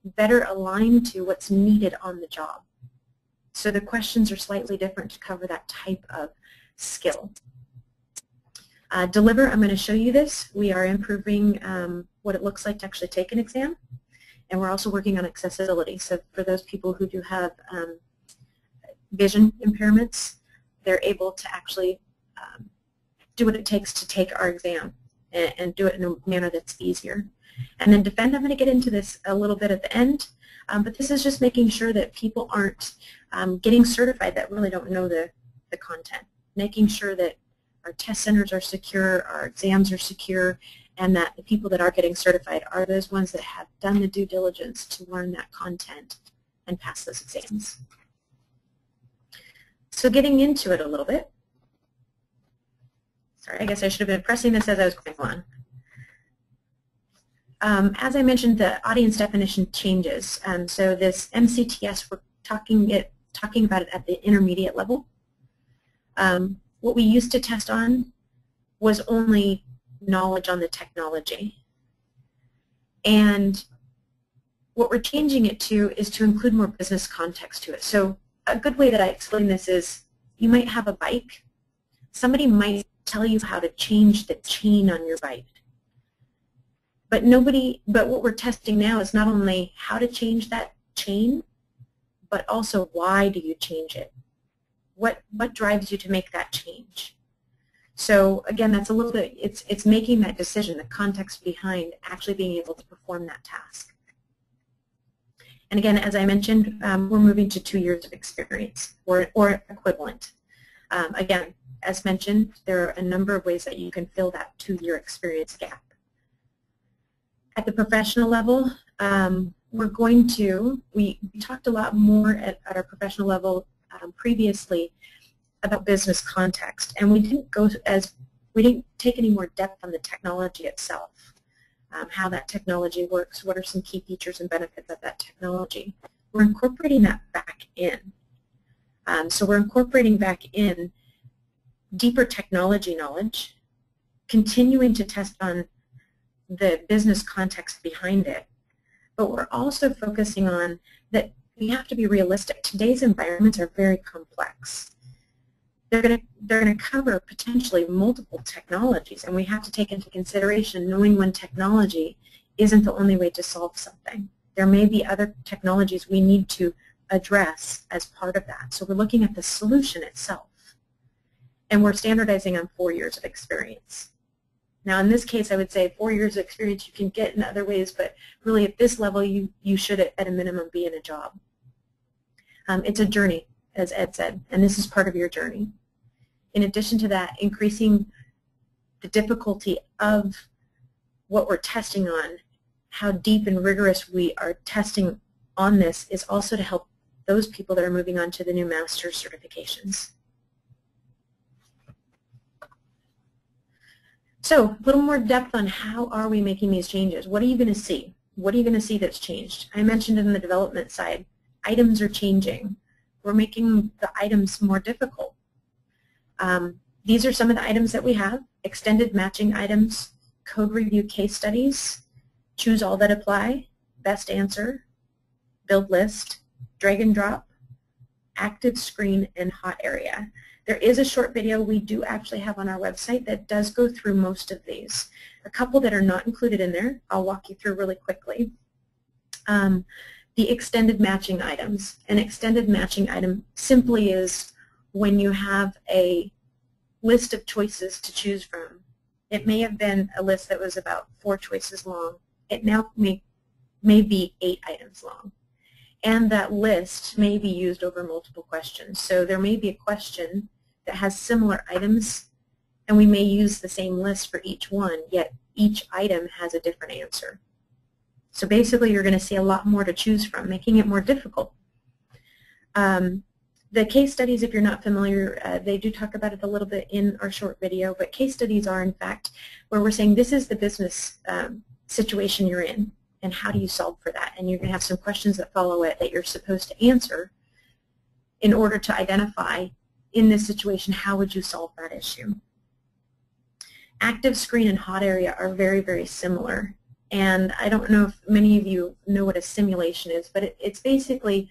better align to what's needed on the job. So the questions are slightly different to cover that type of skill. Deliver, I'm going to show you this. We are improving what it looks like to actually take an exam, and we're also working on accessibility. So for those people who do have vision impairments, they're able to actually do what it takes to take our exam and do it in a manner that's easier. And then defend, I'm going to get into this a little bit at the end, but this is just making sure that people aren't getting certified that really don't know the content, making sure that our test centers are secure, our exams are secure, and that the people that are getting certified are those ones that have done the due diligence to learn that content and pass those exams. So getting into it a little bit. Sorry, I guess I should have been pressing this as I was going on. As I mentioned, the audience definition changes. So this MCTS, we're talking about it at the intermediate level. What we used to test on was only knowledge on the technology. And what we're changing it to is to include more business context to it. So a good way that I explain this is you might have a bike. Somebody might tell you how to change the chain on your bike. But what we're testing now is not only how to change that chain, but also why do you change it? What drives you to make that change? So again, that's a little bit, it's making that decision, the context behind actually being able to perform that task. And again, as I mentioned, we're moving to 2 years of experience or equivalent. Again, as mentioned, there are a number of ways that you can fill that 2-year experience gap. At the professional level, we're going to, we talked a lot more at our professional level previously about business context, and we didn't take any more depth on the technology itself, how that technology works, what are some key features and benefits of that technology. We're incorporating that back in. So we're incorporating back in deeper technology knowledge, continuing to test on the business context behind it, but we're also focusing on that we have to be realistic. Today's environments are very complex. They're going to cover potentially multiple technologies, and we have to take into consideration knowing when technology isn't the only way to solve something. There may be other technologies we need to address as part of that. So we're looking at the solution itself, and we're standardizing on 4 years of experience. Now in this case, I would say 4 years of experience you can get in other ways, but really at this level you should at a minimum be in a job. It's a journey, as Ed said, and this is part of your journey. In addition to that, increasing the difficulty of what we're testing on, how deep and rigorous we are testing on this is also to help those people that are moving on to the new master's certifications. So a little more depth on how are we making these changes. What are you going to see? What are you going to see that's changed? I mentioned in the development side, items are changing. We're making the items more difficult. These are some of the items that we have: extended matching items, code review case studies, choose all that apply, best answer, build list, drag and drop, active screen, and hot area. There is a short video we do actually have on our website that does go through most of these. A couple that are not included in there, I'll walk you through really quickly. The extended matching items. An extended matching item simply is when you have a list of choices to choose from. It may have been a list that was about 4 choices long. It now may be 8 items long. And that list may be used over multiple questions. So there may be a question that has similar items, and we may use the same list for each one, yet each item has a different answer. So basically you're going to see a lot more to choose from, making it more difficult. The case studies, if you're not familiar, they do talk about it a little bit in our short video, but case studies are in fact where we're saying this is the business situation you're in, and how do you solve for that? And you're going to have some questions that follow it that you're supposed to answer in order to identify, in this situation, how would you solve that issue? Active screen and hot area are very, very similar. And I don't know if many of you know what a simulation is, but it's basically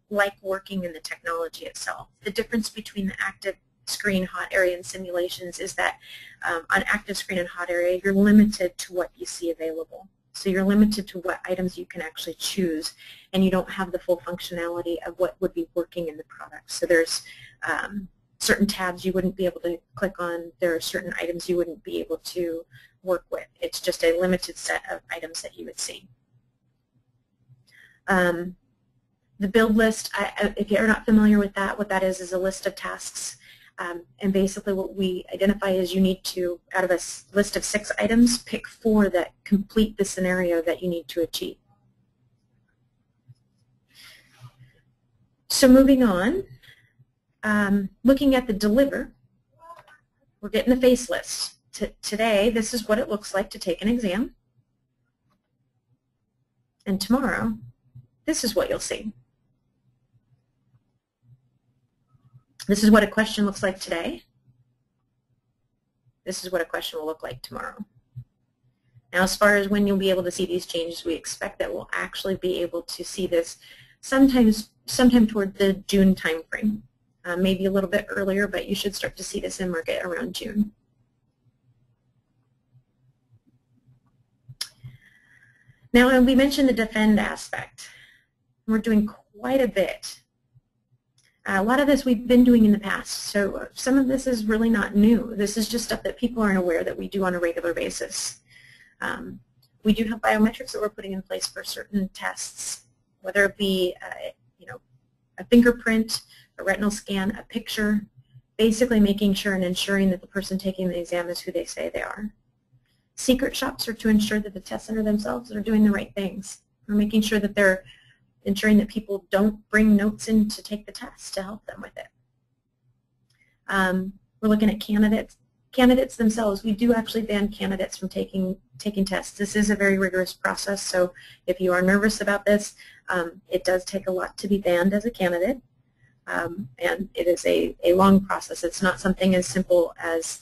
like working in the technology itself. The difference between the active screen, hot area, and simulations is that on active screen and hot area, you're limited to what you see available. So you're limited to what items you can actually choose, and you don't have the full functionality of what would be working in the product. So there's certain tabs you wouldn't be able to click on. There are certain items you wouldn't be able to work with. It's just a limited set of items that you would see. The build list, if you're not familiar with that, what that is a list of tasks. And basically what we identify is you need to, out of a list of 6 items, pick 4 that complete the scenario that you need to achieve. So moving on, looking at the deliver, we're getting the face list. Today, this is what it looks like to take an exam. And tomorrow, this is what you'll see. This is what a question looks like today. This is what a question will look like tomorrow. Now, as far as when you'll be able to see these changes, we expect that we'll actually be able to see this sometime toward the June timeframe. Maybe a little bit earlier, but you should start to see this in market around June. Now, we mentioned the defend aspect. We're doing quite a bit. A lot of this we've been doing in the past, so some of this is really not new. This is just stuff that people aren't aware that we do on a regular basis. We do have biometrics that we're putting in place for certain tests, whether it be a fingerprint, a retinal scan, a picture, basically making sure and ensuring that the person taking the exam is who they say they are. Secret shops are to ensure that the test center themselves are doing the right things. We're making sure that they're ensuring that people don't bring notes in to take the test to help them with it. We're looking at candidates. Candidates themselves, we do actually ban candidates from taking tests. This is a very rigorous process, so if you are nervous about this, it does take a lot to be banned as a candidate, and it is a long process. It's not something as simple as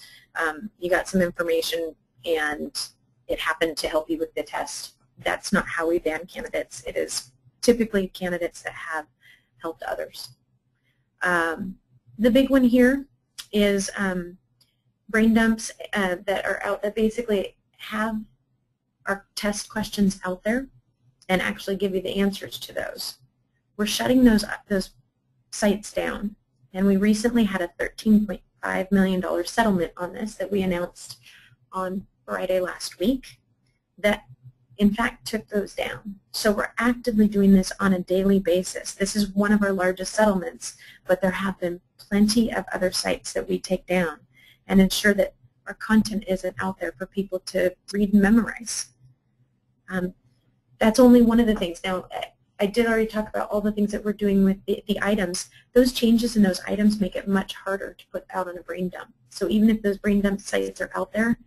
you got some information and it happened to help you with the test. That's not how we ban candidates. It is typically candidates that have helped others. The big one here is brain dumps that are out that basically have our test questions out there and actually give you the answers to those. We're shutting those sites down, and we recently had a $13.5 million settlement on this that we announced on Friday last week that in fact took those down. So we're actively doing this on a daily basis. This is one of our largest settlements, but there have been plenty of other sites that we take down and ensure that our content isn't out there for people to read and memorize. That's only one of the things. Now, I did already talk about all the things that we're doing with the items. Those changes in those items make it much harder to put out on a brain dump. So even if those brain dump sites are out there,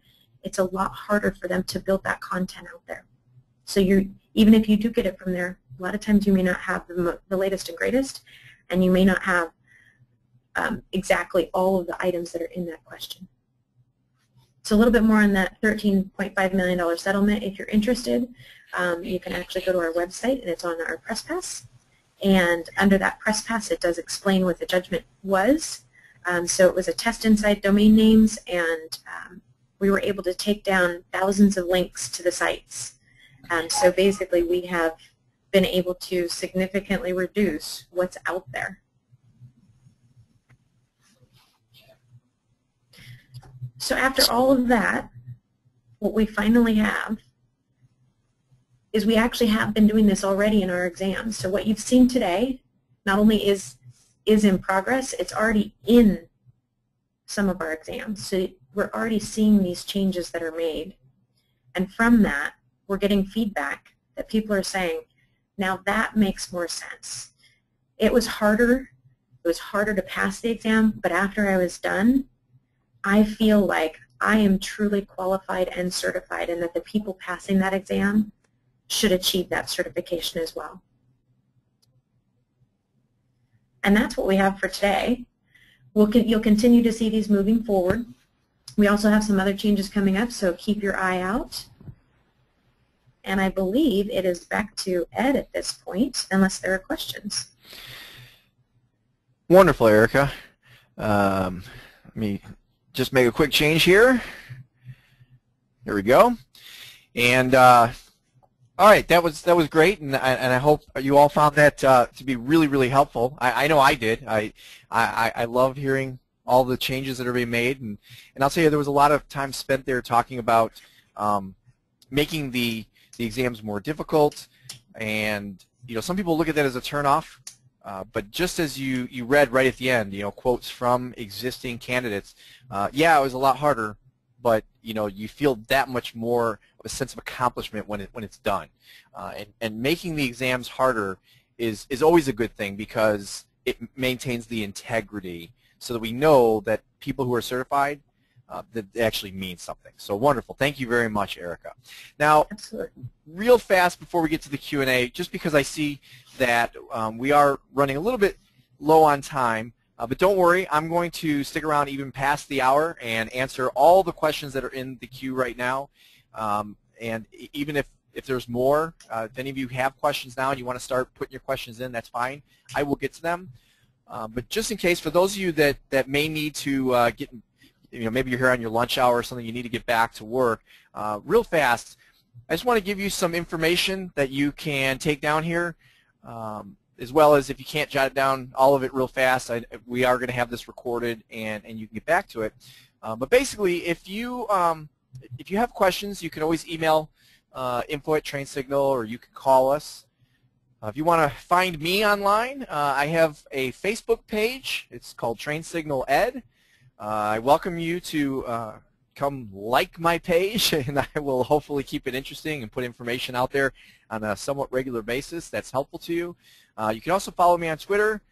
it's a lot harder for them to build that content out there. So even if you do get it from there, a lot of times you may not have the latest and greatest, and you may not have exactly all of the items that are in that question. So a little bit more on that $13.5 million settlement. If you're interested, you can actually go to our website, and it's on our press pass. And under that press pass, it does explain what the judgment was. So it was a test inside domain names, and we were able to take down thousands of links to the sites. So basically, we have been able to significantly reduce what's out there. So after all of that, what we finally have is we actually have been doing this already in our exams. So what you've seen today not only is in progress, it's already in some of our exams. So we're already seeing these changes that are made. And from that, we're getting feedback that people are saying, now that makes more sense. It was harder to pass the exam, but after I was done, I feel like I am truly qualified and certified, and that the people passing that exam should achieve that certification as well. And that's what we have for today. You'll continue to see these moving forward. We also have some other changes coming up, so keep your eye out. And I believe it is back to Ed at this point, unless there are questions. Wonderful, Erica. Let me just make a quick change here. There we go. And all right, that was great, and I hope you all found that to be really, really helpful. I know I did. I love hearing all the changes that are being made, and I'll tell you, there was a lot of time spent there talking about making the exams more difficult, and some people look at that as a turnoff. But just as you read right at the end, quotes from existing candidates, yeah, it was a lot harder, but you feel that much more of a sense of accomplishment when it's done. And making the exams harder is always a good thing, because it maintains the integrity, so that we know that people who are certified, that they actually mean something. So wonderful. Thank you very much, Erica. Now, Absolutely. Real fast before we get to the Q&A, just because I see that we are running a little bit low on time, but don't worry, I'm going to stick around even past the hour and answer all the questions that are in the queue right now. And even if there's more, if any of you have questions now and you want to start putting your questions in, that's fine. I will get to them. But just in case, for those of you that may need to get, maybe you're here on your lunch hour or something, you need to get back to work, real fast, I just want to give you some information that you can take down here. as well as if you can't jot it down all of it real fast, we are going to have this recorded and you can get back to it. But basically, if you have questions, you can always email info@TrainSignal, or you can call us. If you want to find me online, I have a Facebook page. It's called TrainSignal Ed. I welcome you to come like my page, and I will hopefully keep it interesting and put information out there on a somewhat regular basis that's helpful to you. You can also follow me on Twitter.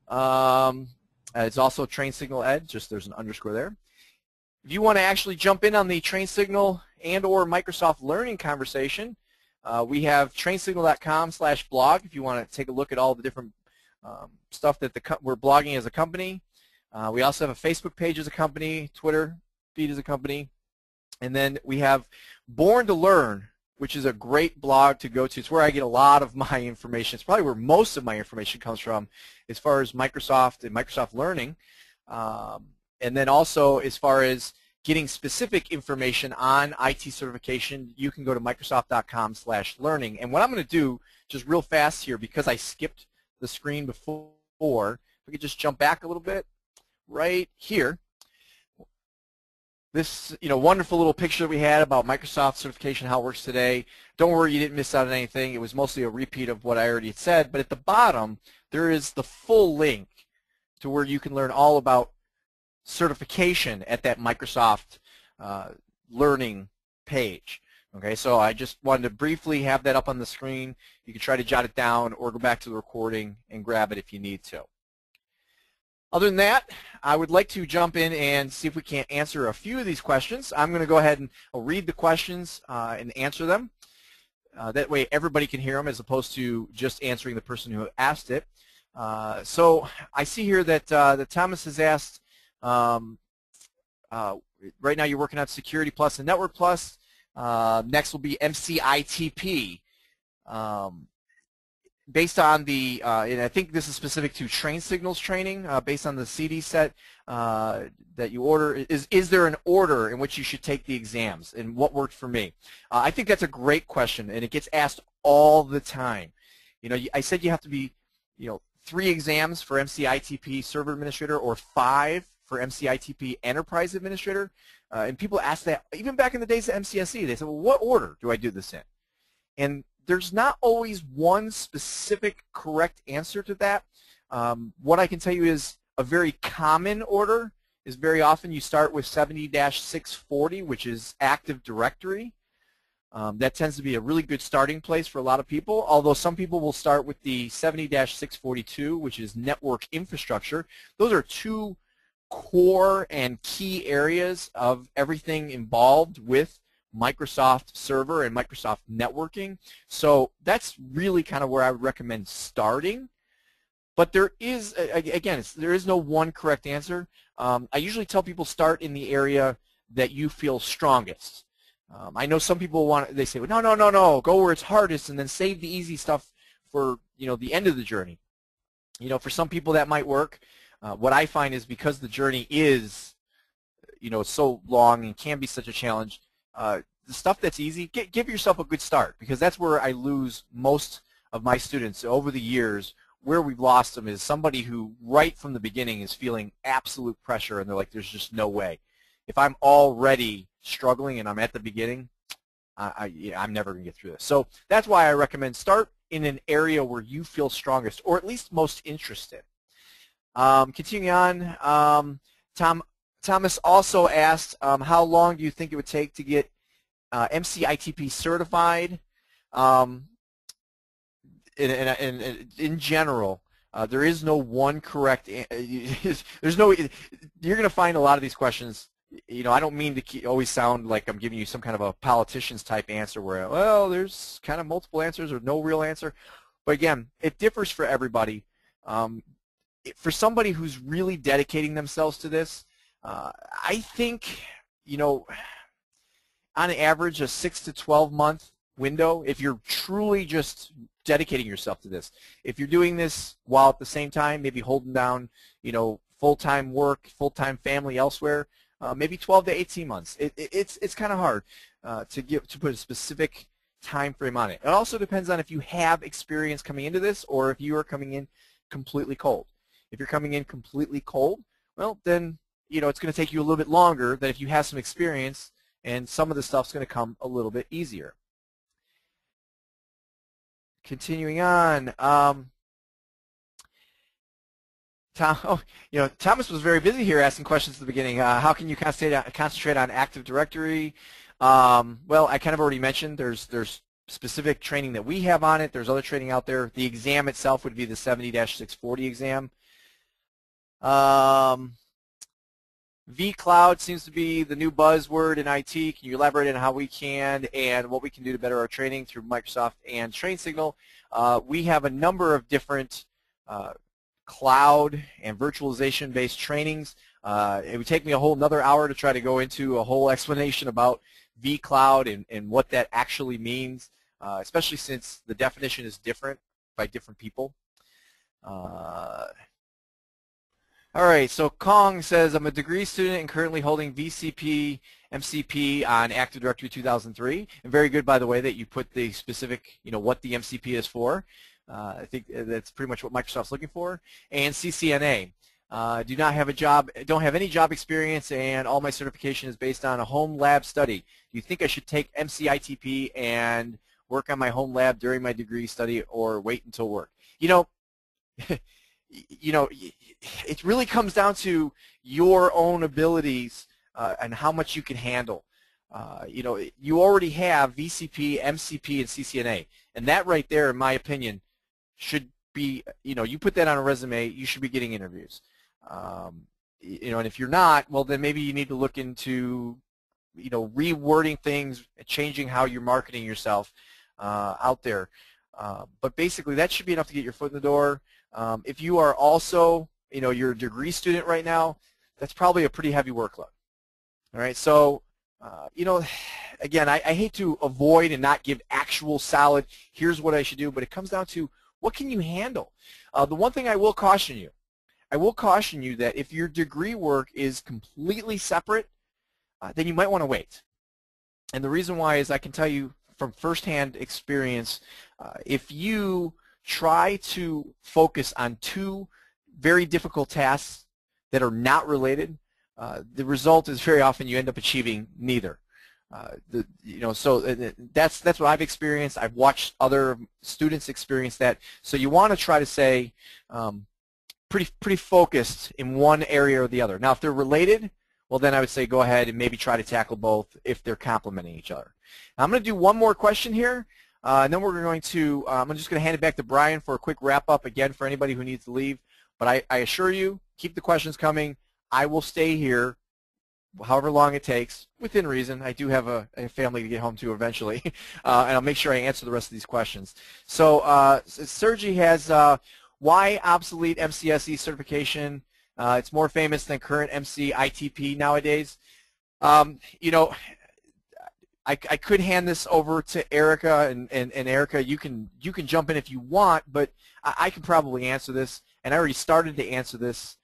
It's also TrainSignal Ed, just there's an underscore there. If you want to actually jump in on the TrainSignal and or Microsoft Learning conversation, we have trainsignal.com/blog if you want to take a look at all the different stuff that we're blogging as a company. We also have a Facebook page as a company, Twitter feed as a company, and then we have Born to Learn, which is a great blog to go to. It's where I get a lot of my information. It's probably where most of my information comes from as far as Microsoft and Microsoft Learning. And then also as far as getting specific information on IT certification, you can go to microsoft.com/learning. And what I'm going to do just real fast here, because I skipped the screen before, if we could just jump back a little bit right here. This wonderful little picture that we had about Microsoft certification, how it works today. Don't worry, you didn't miss out on anything. It was mostly a repeat of what I already had said. But at the bottom, there is the full link to where you can learn all about certification at that Microsoft Learning page. Okay, so I just wanted to briefly have that up on the screen. You can try to jot it down or go back to the recording and grab it if you need to. Other than that, I would like to jump in and see if we can't answer a few of these questions. I'm going to go ahead and I'll read the questions and answer them. That way everybody can hear them as opposed to just answering the person who asked it. So I see here that, that Thomas has asked, right now you're working on Security Plus and Network Plus. Next will be MCITP. Based on the, and I think this is specific to TrainSignal's training, based on the CD set that you order, is there an order in which you should take the exams, and what worked for me? I think that's a great question, and it gets asked all the time. I said you have to be, 3 exams for MCITP Server Administrator or 5 for MCITP Enterprise Administrator, and people ask that even back in the days of MCSE. They said, well, what order do I do this in? And there's not always one specific correct answer to that. What I can tell you is a very common order is very often you start with 70-640, which is Active Directory. That tends to be a really good starting place for a lot of people, although some people will start with the 70-642, which is Network Infrastructure. Those are 2 core and key areas of everything involved with Microsoft Server and Microsoft Networking. So that's really kind of where I would recommend starting. But there is, again, there is no one correct answer. I usually tell people start in the area that you feel strongest. I know some people they say, well, no, go where it's hardest and then save the easy stuff for, the end of the journey. For some people that might work. What I find is because the journey is, so long and can be such a challenge, the stuff that's easy, give yourself a good start, because that's where I lose most of my students over the years. Where we've lost them is somebody who right from the beginning is feeling absolute pressure and they're like, there's just no way. If I'm already struggling and I'm at the beginning, I'm never going to get through this. So that's why I recommend start in an area where you feel strongest or at least most interested. Continuing on, Thomas also asked, how long do you think it would take to get MCITP certified? In general, there is no one correct. There's no. You're going to find a lot of these questions. I don't mean to always sound like I'm giving you some kind of a politician's type answer where, well, there's kind of multiple answers or no real answer. But again, it differs for everybody. For somebody who's really dedicating themselves to this, I think, on average, a 6 to 12 month window, if you're truly just dedicating yourself to this. If you're doing this while at the same time maybe holding down, full-time work, full-time family elsewhere, maybe 12 to 18 months. It's kind of hard to put a specific time frame on it. It also depends on if you have experience coming into this or if you are coming in completely cold. If you're coming in completely cold, well, then it's going to take you a little bit longer than if you have some experience, and some of the stuff's going to come a little bit easier. Continuing on, Thomas was very busy here asking questions at the beginning. How can you concentrate on Active Directory? Well, I kind of already mentioned there's specific training that we have on it. There's other training out there. The exam itself would be the 70-640 exam. vCloud seems to be the new buzzword in IT. Can you elaborate on how we can and what we can do to better our training through Microsoft and TrainSignal? We have a number of different cloud and virtualization-based trainings. It would take me a whole another hour to try to go into a whole explanation about vCloud and what that actually means, especially since the definition is different by different people. All right, so Kong says, I'm a degree student and currently holding VCP, MCP on Active Directory 2003. And very good, by the way, that you put the specific, what the MCP is for. I think that's pretty much what Microsoft's looking for. And CCNA. Do not have a job, don't have any job experience, and all my certification is based on a home lab study. Do you think I should take MCITP and work on my home lab during my degree study, or wait until work? It really comes down to your own abilities and how much you can handle. You already have VCP, MCP, and CCNA, and that right there, in my opinion, should be, you put that on a resume, you should be getting interviews. And if you're not, well, then maybe you need to look into, rewording things, changing how you're marketing yourself out there. But basically, that should be enough to get your foot in the door. If you are also, you're a degree student right now, that's probably a pretty heavy workload. All right, so, again, I hate to avoid and not give actual solid, here's what I should do, but it comes down to what can you handle? The one thing I will caution you that if your degree work is completely separate, then you might want to wait. And the reason why is I can tell you from firsthand experience, if you try to focus on two very difficult tasks that are not related, the result is very often you end up achieving neither. So that's what I've experienced. I've watched other students experience that. So you want to try to say pretty focused in one area or the other. Now, if they're related, well, then I would say go ahead and maybe try to tackle both if they're complementing each other. Now, I'm going to do one more question here, and then we're going to. I'm just going to hand it back to Brian for a quick wrap up again for anybody who needs to leave. But I assure you, keep the questions coming. I will stay here however long it takes, within reason. I do have a family to get home to eventually, and I'll make sure I answer the rest of these questions. So Sergi has why obsolete MCSE certification? It's more famous than current MCITP nowadays. I could hand this over to Erica, and Erica, you can jump in if you want, but I can probably answer this, and I already started to answer this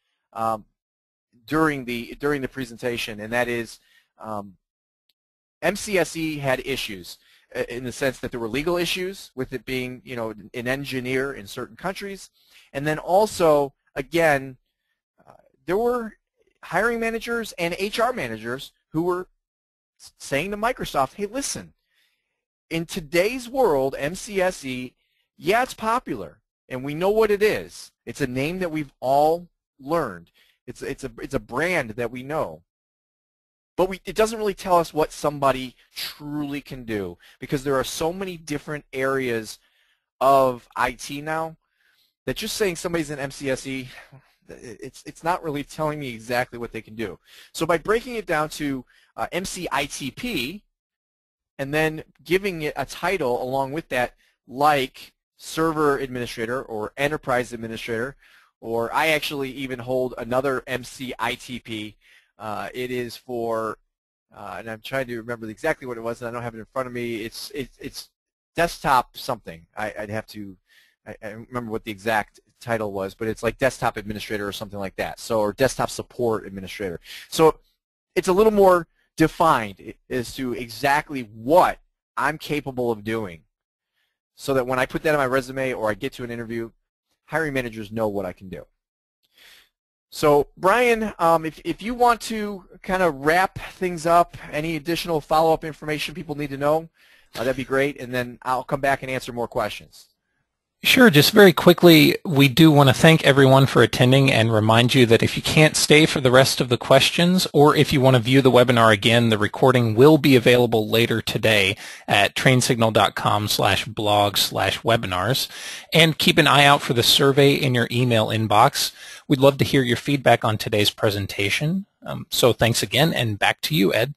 during the presentation, and that is MCSE had issues in the sense that there were legal issues with it being, an engineer in certain countries, and then also, again, there were hiring managers and HR managers who were saying to Microsoft, hey, listen, in today's world, MCSE, yeah, it's popular, and we know what it is. It's a name that we've all learned. It's a brand that we know. But it doesn't really tell us what somebody truly can do, because there are so many different areas of IT now that just saying somebody's an MCSE, it's not really telling me exactly what they can do. So by breaking it down to MCITP and then giving it a title along with that, like server administrator or enterprise administrator, or I actually even hold another MCITP. It is for, and I'm trying to remember exactly what it was, and I don't have it in front of me. It's desktop something. I'd have to, I remember what the exact title was, but it's like desktop administrator or something like that. So, or desktop support administrator. So it's a little more defined as to exactly what I'm capable of doing, so that when I put that on my resume or I get to an interview, hiring managers know what I can do. So Brian, if you want to kind of wrap things up, any additional follow-up information people need to know, that'd be great, and then I'll come back and answer more questions. Sure. Just very quickly, we do want to thank everyone for attending and remind you that if you can't stay for the rest of the questions, or if you want to view the webinar again, the recording will be available later today at trainsignal.com/blog/webinars. And keep an eye out for the survey in your email inbox. We'd love to hear your feedback on today's presentation. So thanks again, and back to you, Ed.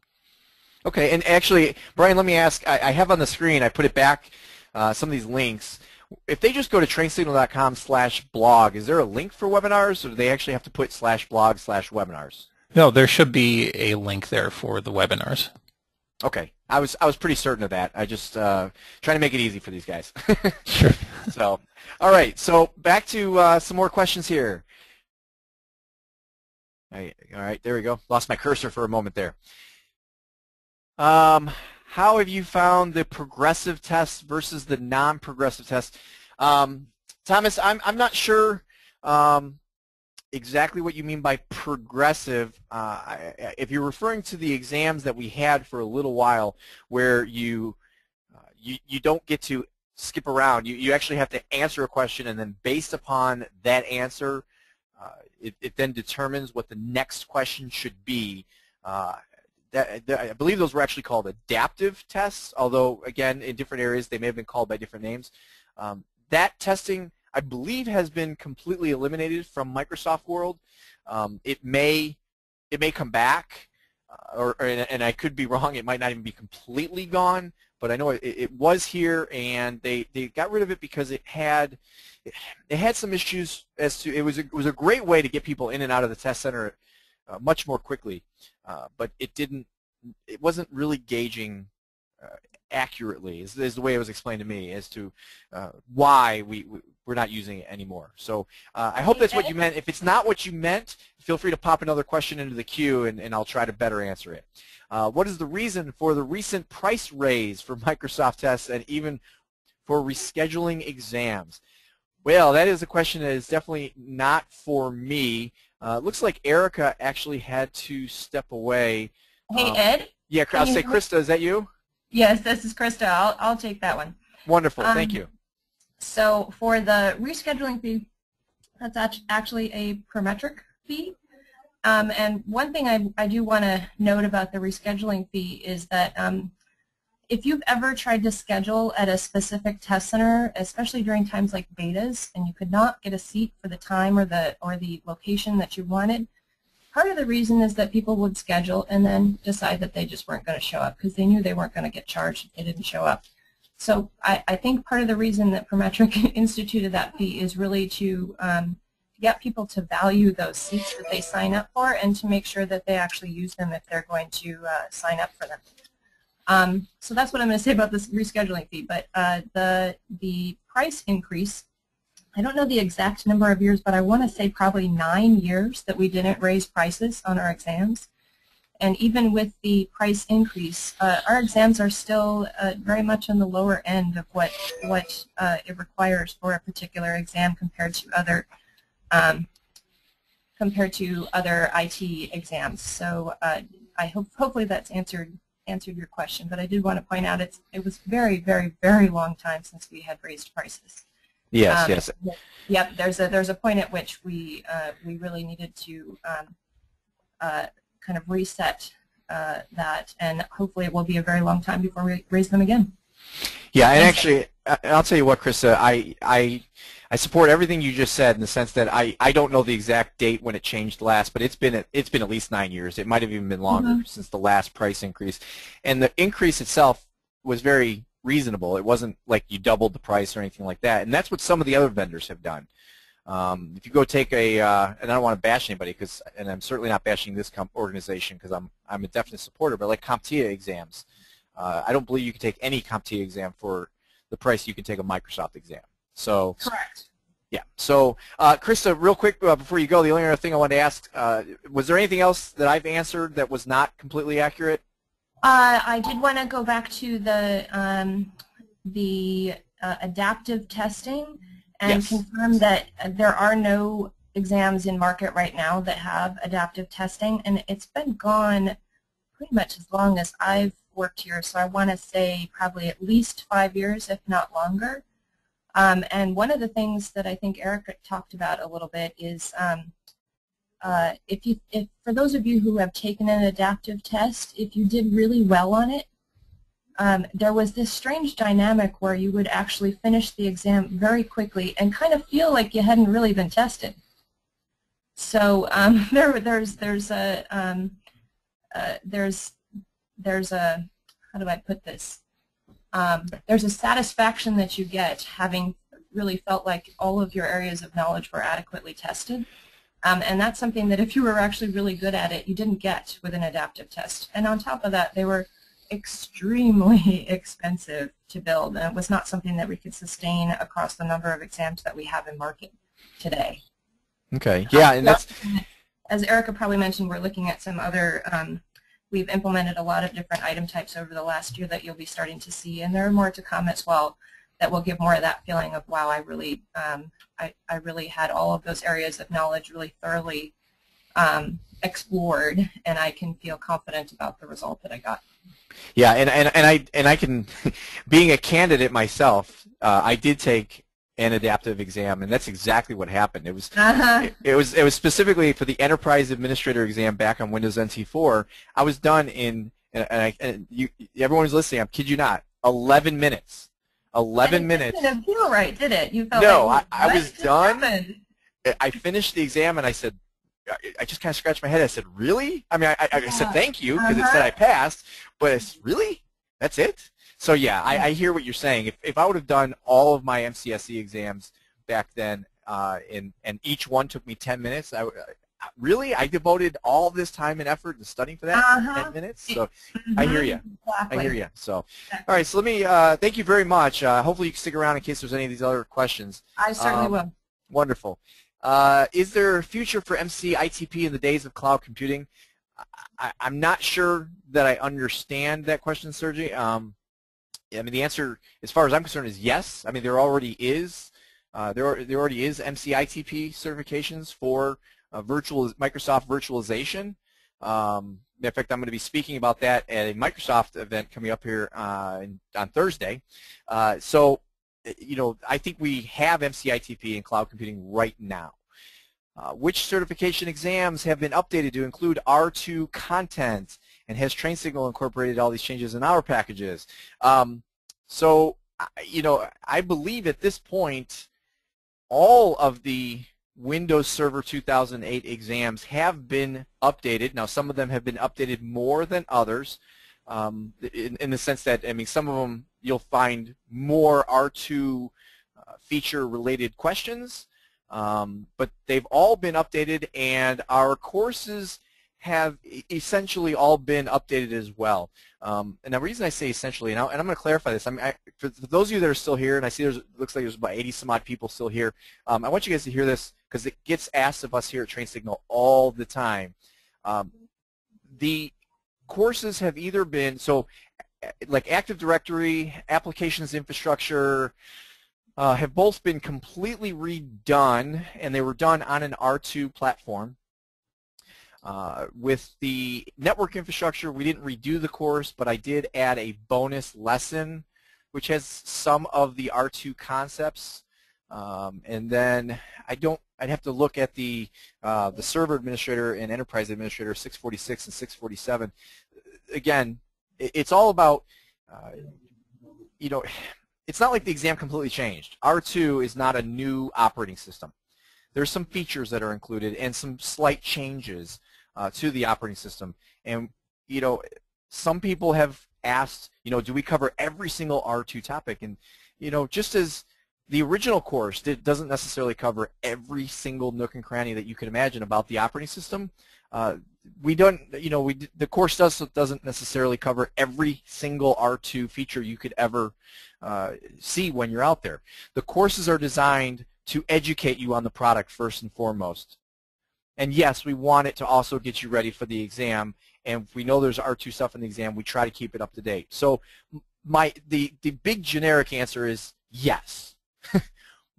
Okay, and actually, Brian, let me ask, I have on the screen, I put it back, some of these links. If they just go to trainsignal.com/blog, is there a link for webinars, or do they actually have to put /blog/webinars? No, there should be a link there for the webinars. Okay, I was pretty certain of that. I just trying to make it easy for these guys. Sure. So, all right, so back to some more questions here. All right, there we go. Lost my cursor for a moment there. How have you found the progressive tests versus the non-progressive tests? Thomas, I'm not sure exactly what you mean by progressive. If you're referring to the exams that we had for a little while, where you don't get to skip around, you actually have to answer a question, and then based upon that answer, it then determines what the next question should be. I believe those were actually called adaptive tests, although, again, in different areas they may have been called by different names. That testing, I believe, has been completely eliminated from Microsoft World. It may come back, and I could be wrong. It might not even be completely gone, but I know it was here, and they got rid of it because it had some issues as to it was a great way to get people in and out of the test center much more quickly, but it wasn't really gauging accurately, is the way it was explained to me, as to why we're not using it anymore. So I hope that's what you meant. If it's not what you meant, feel free to pop another question into the queue, and I'll try to better answer it. What is the reason for the recent price raise for Microsoft tests and even for rescheduling exams? Well, that is a question that is definitely not for me. Looks like Erica actually had to step away. Hey, Ed? Yeah, I'll say Krista, is that you? Yes, this is Krista. I'll take that one. Wonderful, thank you. So for the rescheduling fee, that's actually a per metric fee. And one thing I do want to note about the rescheduling fee is that if you've ever tried to schedule at a specific test center, especially during times like betas, and you could not get a seat for the time or the location that you wanted, part of the reason is that people would schedule and then decide that they just weren't going to show up because they knew they weren't going to get charged if they didn't show up. So I think part of the reason that Prometric instituted that fee is really to get people to value those seats that they sign up for and to make sure that they actually use them if they're going to sign up for them. So that's what I'm going to say about this rescheduling fee. But the price increase, I don't know the exact number of years, but I want to say probably 9 years that we didn't raise prices on our exams. And even with the price increase, our exams are still very much on the lower end of what it requires for a particular exam compared to other IT exams. So I hopefully that's answered your question, but I did want to point out it was very, very, very long time since we had raised prices. Yes, yes. Yep. There's a point at which we really needed to kind of reset that, and hopefully it will be a very long time before we raise them again. Yeah, and actually, I'll tell you what, Krista, I support everything you just said in the sense that I don't know the exact date when it changed last, but it's been at least 9 years. It might have even been longer since the last price increase, and the increase itself was very reasonable. It wasn't like you doubled the price or anything like that, and that's what some of the other vendors have done. If you go take and I don't want to bash anybody, and I'm certainly not bashing this organization because I'm a definite supporter, but like CompTIA exams, I don't believe you can take any CompTIA exam for the price you can take a Microsoft exam. So correct. Yeah. So Krista, real quick before you go, the only other thing I wanted to ask, was there anything else that I've answered that was not completely accurate? I did want to go back to the adaptive testing and Yes. confirm that there are no exams in market right now that have adaptive testing, and it's been gone pretty much as long as I've worked here, so I want to say probably at least 5 years, if not longer. And one of the things that I think Erica talked about a little bit is if for those of you who have taken an adaptive test, if you did really well on it, there was this strange dynamic where you would actually finish the exam very quickly and kind of feel like you hadn't really been tested. So there's a how do I put this? There's a satisfaction that you get having really felt like all of your areas of knowledge were adequately tested. And that's something that if you were actually really good at it, you didn't get with an adaptive test. And on top of that, they were extremely expensive to build, and it was not something that we could sustain across the number of exams that we have in market today. Okay. Yeah, and that's, as Erica probably mentioned, we're looking at some other, we've implemented a lot of different item types over the last year that you'll be starting to see, and there are more to come as well that will give more of that feeling of, wow, I really had all of those areas of knowledge really thoroughly explored, and I can feel confident about the result that I got. yeah, and I can, being a candidate myself, I did take an adaptive exam, and that's exactly what happened. It was it was specifically for the Enterprise Administrator exam back on Windows NT 4. I was done in, and everyone who's listening, I kid you not, 11 minutes. 11 minutes. It didn't feel right, did it? You felt no, like, I was done. Happened? I finished the exam, and I said, I just kind of scratched my head. I said, really? I mean, I said thank you because it said I passed, but it's really? That's it? So yeah, I hear what you're saying. If I would have done all of my MCSE exams back then, and each one took me 10 minutes, really? I devoted all this time and effort to studying for that 10 minutes? So I hear you. Exactly. I hear you. So, all right, so let me thank you very much. Hopefully you can stick around in case there's any of these other questions. I certainly will. Wonderful. Is there a future for MCITP in the days of cloud computing? I'm not sure that I understand that question, Sergey. I mean, the answer, as far as I'm concerned, is yes. I mean, there already is MCITP certifications for Microsoft virtualization. In fact, I'm going to be speaking about that at a Microsoft event coming up here on Thursday. So, you know, I think we have MCITP in cloud computing right now. Which certification exams have been updated to include R2 content, and has TrainSignal incorporated all these changes in our packages? So, you know, I believe at this point all of the Windows Server 2008 exams have been updated. Now, some of them have been updated more than others, in the sense that, I mean, some of them you'll find more R2 feature-related questions, but they've all been updated, and our courses have essentially all been updated as well. And the reason I say essentially, and I'm going to clarify this, I mean, for those of you that are still here, and I see looks like there's about 80-some-odd people still here, I want you guys to hear this because it gets asked of us here at TrainSignal all the time. The courses have either been, so like Active Directory, Applications Infrastructure, have both been completely redone, and they were done on an R2 platform. With the network infrastructure, we didn't redo the course, but I did add a bonus lesson which has some of the R2 concepts. And then I'd have to look at the server administrator and enterprise administrator 646 and 647. Again, it's all about, you know, it's not like the exam completely changed. R2 is not a new operating system. There's some features that are included and some slight changes to the operating system. And, you know, some people have asked, you know, do we cover every single R2 topic? And, you know, just as the original course doesn't necessarily cover every single nook and cranny that you could imagine about the operating system, we don't, you know, the course doesn't necessarily cover every single R2 feature you could ever see when you're out there. The courses are designed to educate you on the product first and foremost. And yes, we want it to also get you ready for the exam and if we know there's R2 stuff in the exam, we try to keep it up to date. So the big generic answer is yes.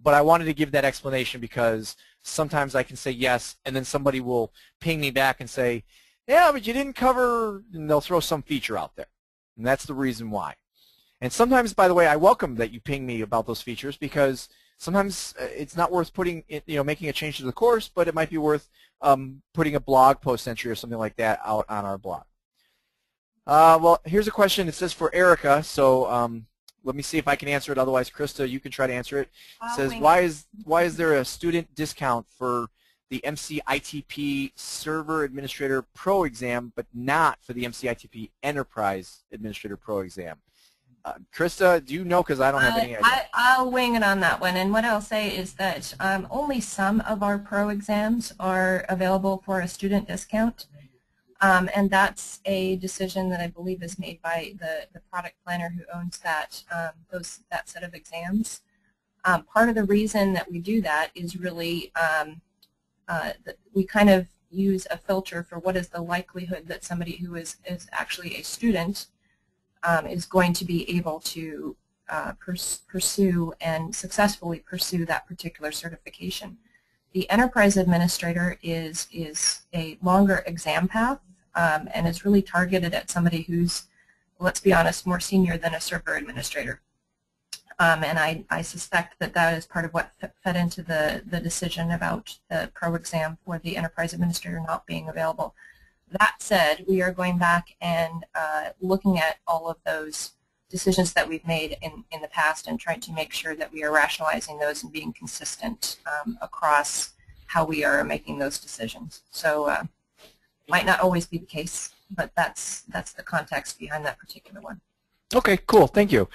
But I wanted to give that explanation because sometimes I can say yes, and then somebody will ping me back and say, yeah, but you didn't cover, and they'll throw some feature out there. And that's the reason why. And sometimes, by the way, I welcome that you ping me about those features because sometimes it's not worth putting, making a change to the course, but it might be worth putting a blog post entry or something like that out on our blog. Well, here's a question. It says for Erica, so let me see if I can answer it. Otherwise, Krista, you can try to answer it. It says, why is there a student discount for the MCITP Server Administrator Pro exam, but not for the MCITP Enterprise Administrator Pro exam? Krista, do you know? Because I don't have any idea. I'll wing it on that one. And what I'll say is that only some of our pro exams are available for a student discount. And that's a decision that I believe is made by the product planner who owns that set of exams. Part of the reason that we do that is really we kind of use a filter for what is the likelihood that somebody who is actually a student is going to be able to pursue and successfully pursue that particular certification. The Enterprise Administrator is a longer exam path and is really targeted at somebody who's, let's be honest, more senior than a server administrator. And I suspect that that is part of what fed into the decision about the pro exam for the Enterprise Administrator not being available. That said, we are going back and looking at all of those decisions that we've made in the past and trying to make sure that we are rationalizing those and being consistent across how we are making those decisions. So might not always be the case, but that's the context behind that particular one. Okay, cool. Thank you.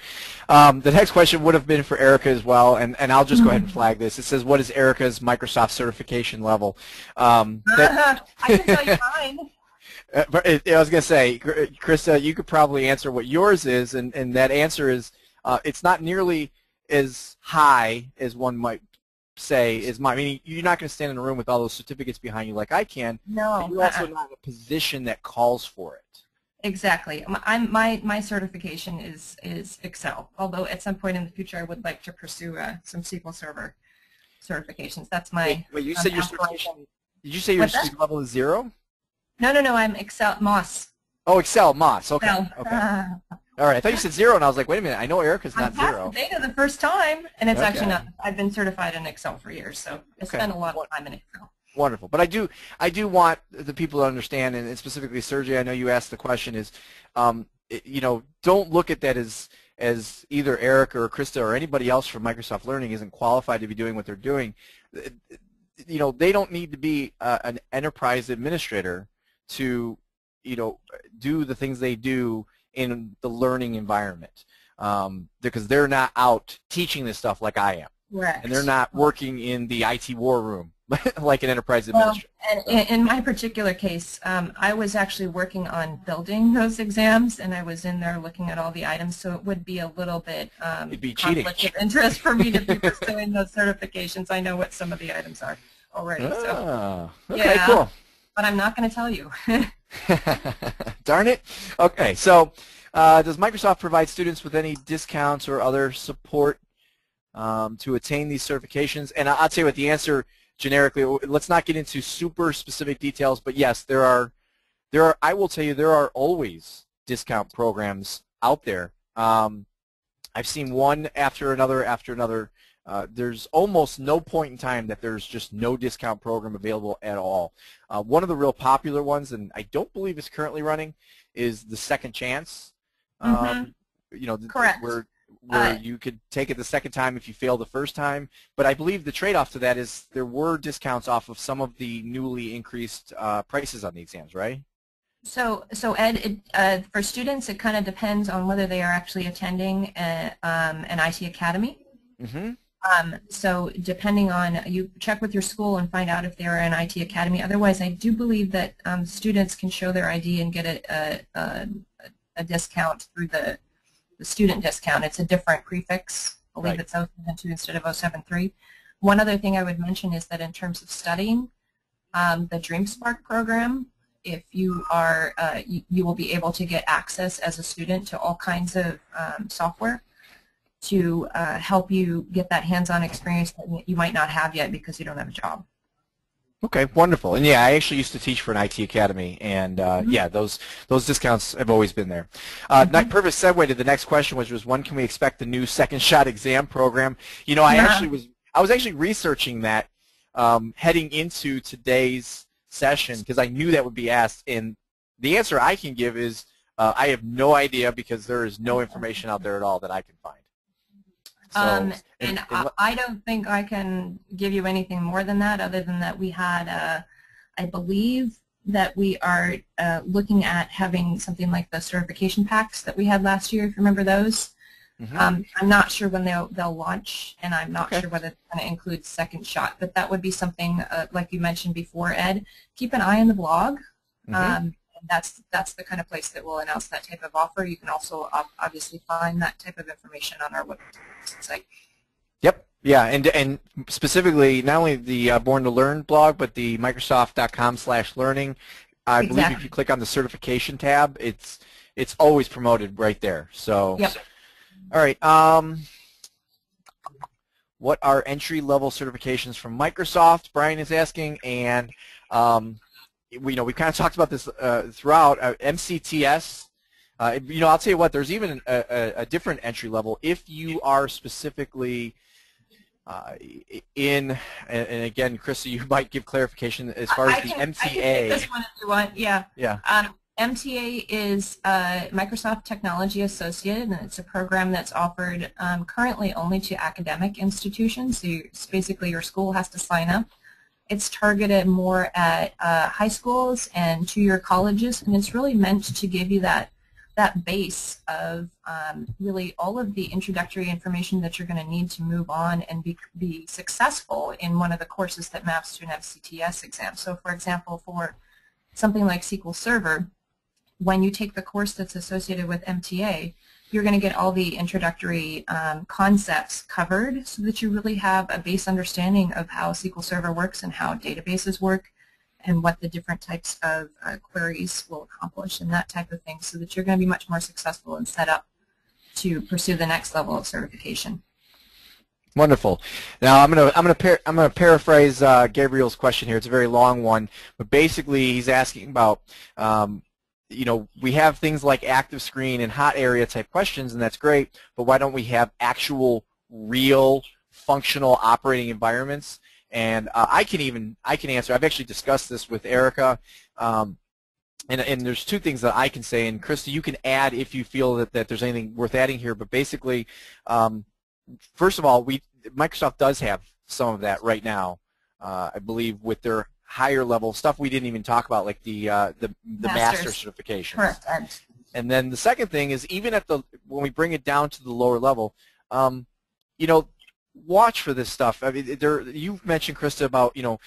The next question would have been for Erica as well, and I'll just go ahead and flag this. It says, what is Erica's Microsoft certification level? I can tell you mine. I was going to say, Krista, you could probably answer what yours is, and that answer is it's not nearly as high as one might say is mine. I mean, you're not going to stand in a room with all those certificates behind you like I can. No. You're also not in a position that calls for it. Exactly. My certification is Excel, although at some point in the future I would like to pursue some SQL Server certifications. That's my Wait, you said your certification, did you say your level is 0? No, I'm Excel MOS. Oh, Excel, MOS. Okay. Excel. Okay. All right. I thought you said 0, and I was like, wait a minute. I know Erica's not 0. I passed the data the first time, and it's actually not. I've been certified in Excel for years, so I spent a lot of time in Excel. Wonderful. But I do want the people to understand, and specifically Sergey, I know you asked the question, is, don't look at that as either Erica or Krista or anybody else from Microsoft Learning isn't qualified to be doing what they're doing. They don't need to be an enterprise administrator to, do the things they do in the learning environment, because they're not out teaching this stuff like I am. Correct. And they're not working in the IT war room like an enterprise administrator. Well, and in my particular case, I was actually working on building those exams, and I was in there looking at all the items, so it would be a little bit it'd be cheating. conflict of interest for me to be pursuing those certifications. I know what some of the items are already. So, okay, yeah, cool. But I'm not going to tell you. Darn it. Okay, so does Microsoft provide students with any discounts or other support to attain these certifications? And I'll tell you what the answer generically, let's not get into super specific details, but yes, there are, I will tell you, there are always discount programs out there. I've seen one after another. There's almost no point in time that there's just no discount program available at all. One of the real popular ones, and I don't believe it's currently running, is the Second Chance. Correct. Where you could take it the second time if you fail the first time. But I believe the trade-off to that is there were discounts off of some of the newly increased prices on the exams, right? So Ed, for students, it kind of depends on whether they are actually attending an IT academy. Mm-hmm. So depending on, you check with your school and find out if they're an IT academy. Otherwise, I do believe that students can show their ID and get a discount through the student discount. It's a different prefix. I believe it's 072 instead of 073. One other thing I would mention is that in terms of studying, the DreamSpark program if you are, you will be able to get access as a student to all kinds of software to help you get that hands-on experience that you might not have yet because you don't have a job. Okay, wonderful. And yeah, I actually used to teach for an IT academy, and yeah, those discounts have always been there. Perfect segue to the next question, which was when can we expect the new second shot exam program? You know, I was actually researching that heading into today's session because I knew that would be asked, and the answer I can give is I have no idea because there is no information out there at all that I can find. So, I don't think I can give you anything more than that, other than that we had, I believe that we are looking at having something like the certification packs that we had last year, if you remember those. I'm not sure when they'll launch, and I'm not sure whether it's going to include second shot, but that would be something, like you mentioned before, Ed, keep an eye on the blog. And that's the kind of place that will announce that type of offer. You can also obviously find that type of information on our website. Yep. Yeah, and specifically not only the Born to Learn blog, but the Microsoft.com/learning. I believe if you click on the certification tab, it's always promoted right there. So, all right. What are entry-level certifications from Microsoft? Brian is asking, and we kind of talked about this throughout. MCTS, I'll tell you what, there's even a different entry level if you are specifically and again, Krista, you might give clarification as far as the MTA. I can take this one if you want, yeah. MTA is Microsoft Technology Associate, and it's a program that's offered currently only to academic institutions, so basically your school has to sign up. It's targeted more at high schools and two-year colleges, and it's really meant to give you that base of really all of the introductory information that you're going to need to move on and be successful in one of the courses that maps to an MCTS exam. So, for example, for something like SQL Server, when you take the course that's associated with MTA, you're going to get all the introductory concepts covered so that you really have a base understanding of how SQL Server works and how databases work and what the different types of queries will accomplish and that type of thing, so that you're going to be much more successful and set up to pursue the next level of certification. Wonderful. Now I'm gonna paraphrase Gabriel's question here. It's a very long one, but basically he's asking about we have things like active screen and hot area type questions, and that's great, but why don't we have actual real functional operating environments? And I can answer. I've actually discussed this with Erica, and there's two things that I can say, and Krista, you can add if you feel that there's anything worth adding here, but basically, first of all, Microsoft does have some of that right now, I believe, with their higher level stuff we didn't even talk about, like the master certifications. Correct. And then the second thing is, even when we bring it down to the lower level, watch for this stuff. I mean, you mentioned, Krista, about a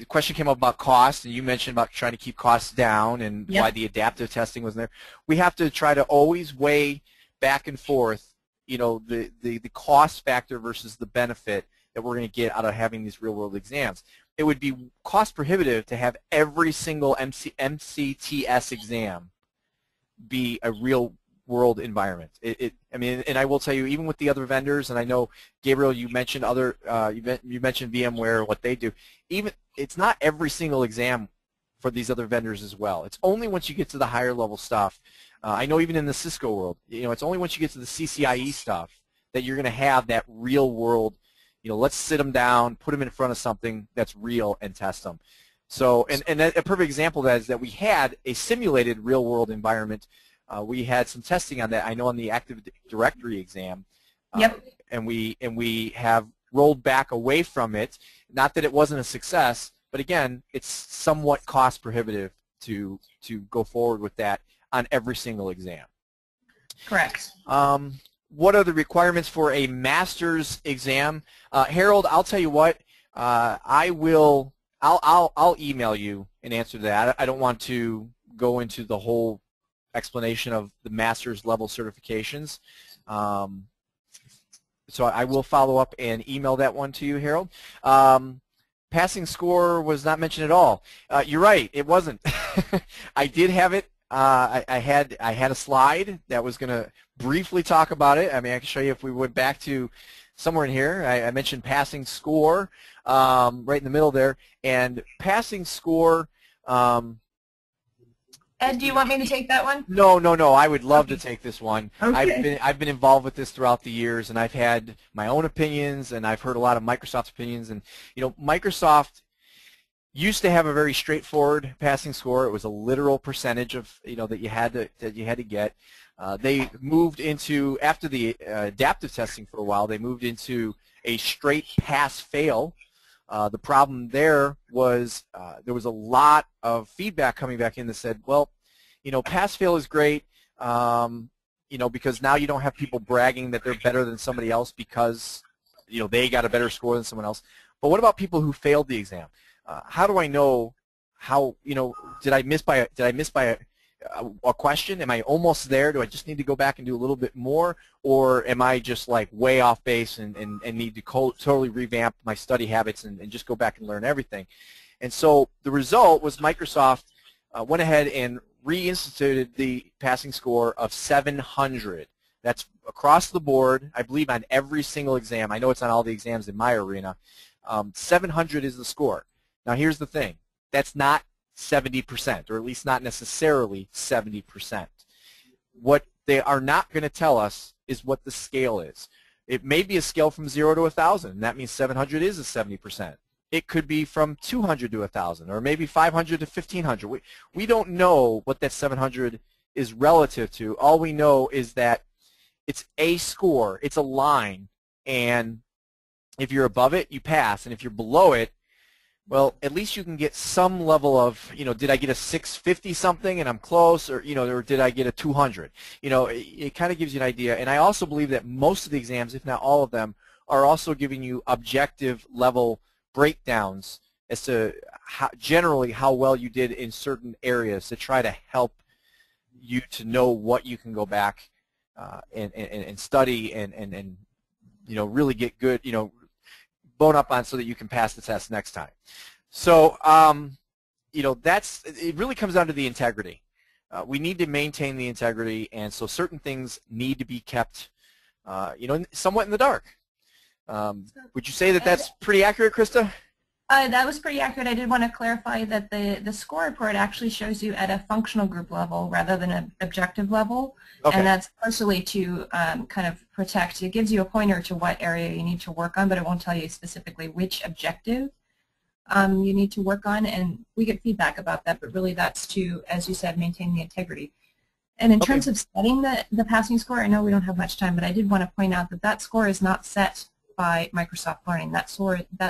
question came up about cost, and you mentioned about trying to keep costs down and why the adaptive testing wasn't there. We have to try to always weigh back and forth, the cost factor versus the benefit that we're going to get out of having these real-world exams. It would be cost prohibitive to have every single MCTS exam be a real-world environment. I mean, and I will tell you, even with the other vendors, and I know, Gabriel, you mentioned you mentioned VMware, what they do. It's not every single exam for these other vendors as well. It's only once you get to the higher level stuff. I know even in the Cisco world, it's only once you get to the CCIE stuff that you're going to have that real-world. Let's sit them down, put them in front of something that's real, and test them. So, and a perfect example of that is that we had a simulated real-world environment. We had some testing on that, I know, on the Active Directory exam. And we have rolled back away from it. Not that it wasn't a success, but again, it's somewhat cost prohibitive to go forward with that on every single exam. Correct. What are the requirements for a master's exam? Harold, I'll tell you what. I'll email you an answer to that. I don't want to go into the whole explanation of the master's level certifications. So I will follow up and email that one to you, Harold. Passing score was not mentioned at all. You're right, it wasn't. I did have it. I had a slide that was going to briefly talk about it. I mean, I can show you if we went back to somewhere in here. I mentioned passing score right in the middle there, and passing score. Ed, do you want me to take that one? No. I would love to take this one. Okay. I've been involved with this throughout the years, and I've had my own opinions, and I've heard a lot of Microsoft's opinions. And Microsoft used to have a very straightforward passing score. It was a literal percentage of that you had to get. They moved into, after the adaptive testing for a while, they moved into a straight pass-fail. The problem there was there was a lot of feedback coming back in that said, well, pass-fail is great, because now you don't have people bragging that they're better than somebody else because they got a better score than someone else. But what about people who failed the exam? How do I know how, did I miss by a question? Am I almost there? Do I just need to go back and do a little bit more? Or am I just like way off base and need to totally revamp my study habits and just go back and learn everything? And so the result was Microsoft went ahead and reinstituted the passing score of 700. That's across the board, I believe, on every single exam. I know it's on all the exams in my arena. 700 is the score. Now here's the thing. That's not 70%, or at least not necessarily 70%. What they are not going to tell us is what the scale is. It may be a scale from 0 to 1,000, and that means 700 is a 70%. It could be from 200 to 1,000, or maybe 500 to 1,500. We don't know what that 700 is relative to. All we know is that it's a score, it's a line, and if you're above it, you pass, and if you're below it, well, at least you can get some level of, did I get a 650 something and I'm close, or, or did I get a 200? It kind of gives you an idea. And I also believe that most of the exams, if not all of them, are also giving you objective level breakdowns as to generally how well you did in certain areas to try to help you to know what you can go back and study and really get good, bone up on so that you can pass the test next time. So, it really comes down to the integrity. We need to maintain the integrity, and so certain things need to be kept, somewhat in the dark. Would you say that that's pretty accurate, Krista? That was pretty accurate. I did want to clarify that the score report actually shows you at a functional group level rather than an objective level, okay. And that's partially to kind of protect. It gives you a pointer to what area you need to work on, but it won't tell you specifically which objective you need to work on, and we get feedback about that, but really that's to, as you said, maintain the integrity. And in terms of setting the passing score, I know we don't have much time, but I did want to point out that that score is not set by Microsoft Learning. That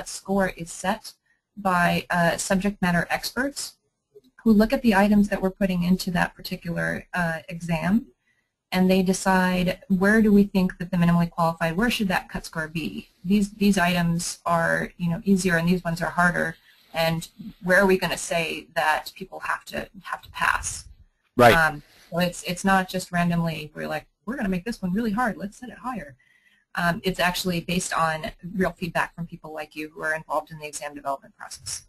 score is set by subject matter experts who look at the items that we're putting into that particular exam, and they decide where do we think that the minimally qualified, where should that cut score be? These items are easier and these ones are harder, and where are we going to say that people have to pass? Right. So it's not just randomly we're like, we're going to make this one really hard, let's set it higher. It's actually based on real feedback from people like you who are involved in the exam development process.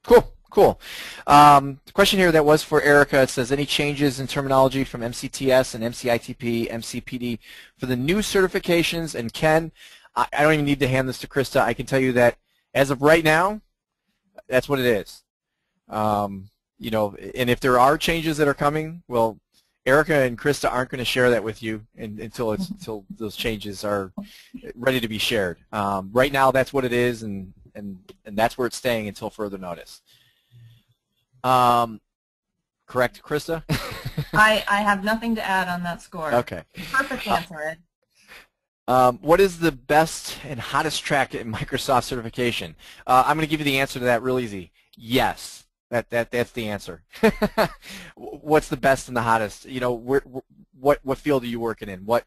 Cool. The question here that was for Erica, it says, any changes in terminology from MCTS and MCITP, MCPD for the new certifications? And Ken, I don't even need to hand this to Krista. I can tell you that as of right now, that's what it is. And if there are changes that are coming, well, Erica and Krista aren't going to share that with you until those changes are ready to be shared. Right now, that's what it is, and that's where it's staying until further notice. Correct, Krista? I have nothing to add on that score. Okay. Perfect answer, Ed. What is the best and hottest track in Microsoft certification? I'm going to give you the answer to that real easy. Yes. That's the answer. What's the best and the hottest? What field are you working in? What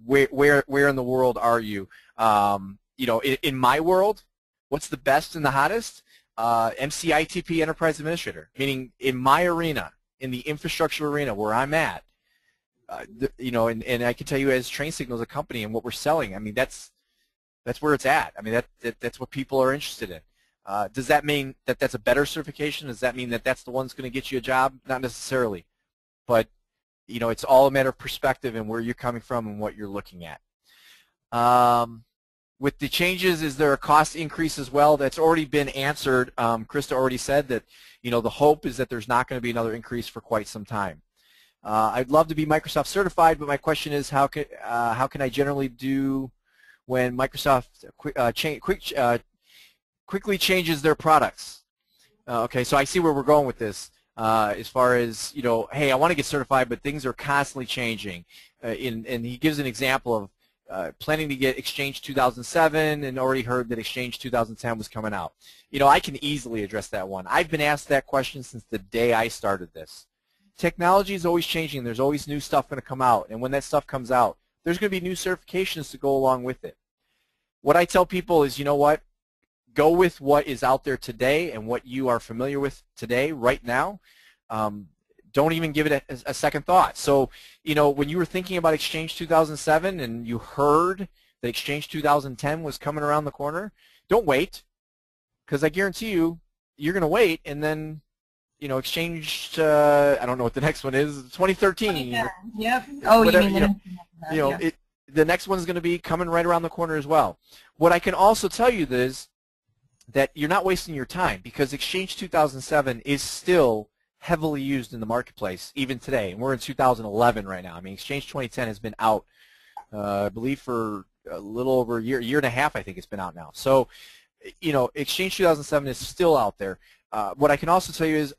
where in the world are you? In my world, what's the best and the hottest? MCITP Enterprise Administrator, meaning in my arena, in the infrastructure arena where I'm at. And I can tell you as Train Signals, a company, and what we're selling. I mean, that's where it's at. I mean, that's what people are interested in. Does that mean that that's a better certification? Does that mean that that's the one that's going to get you a job? Not necessarily. But, you know, it's all a matter of perspective and where you're coming from and what you're looking at. With the changes, is there a cost increase as well? That's already been answered. Krista already said that, you know, the hope is that there's not going to be another increase for quite some time. I'd love to be Microsoft certified, but my question is how can I generally do when Microsoft quickly changes their products? Okay, so I see where we're going with this. As far as, you know, hey, I want to get certified, but things are constantly changing. And he gives an example of planning to get Exchange 2007 and already heard that Exchange 2010 was coming out. You know, I can easily address that one. I've been asked that question since the day I started this. Technology is always changing. There's always new stuff going to come out. And when that stuff comes out, there's going to be new certifications to go along with it. What I tell people is, you know what? Go with what is out there today and what you are familiar with today, right now. Don't even give it a second thought. So, you know, when you were thinking about Exchange 2007 and you heard that Exchange 2010 was coming around the corner, don't wait, because I guarantee you, you're going to wait, and then, you know, Exchange, I don't know what the next one is, 2013. Yep. Oh, whatever, you mean the next one's going to be coming right around the corner as well. What I can also tell you is that you're not wasting your time, because Exchange 2007 is still heavily used in the marketplace even today, and we're in 2011 right now. I mean, Exchange 2010 has been out, I believe, for a little over a year and a half. I think it's been out now. So, you know, Exchange 2007 is still out there. What I can also tell you is,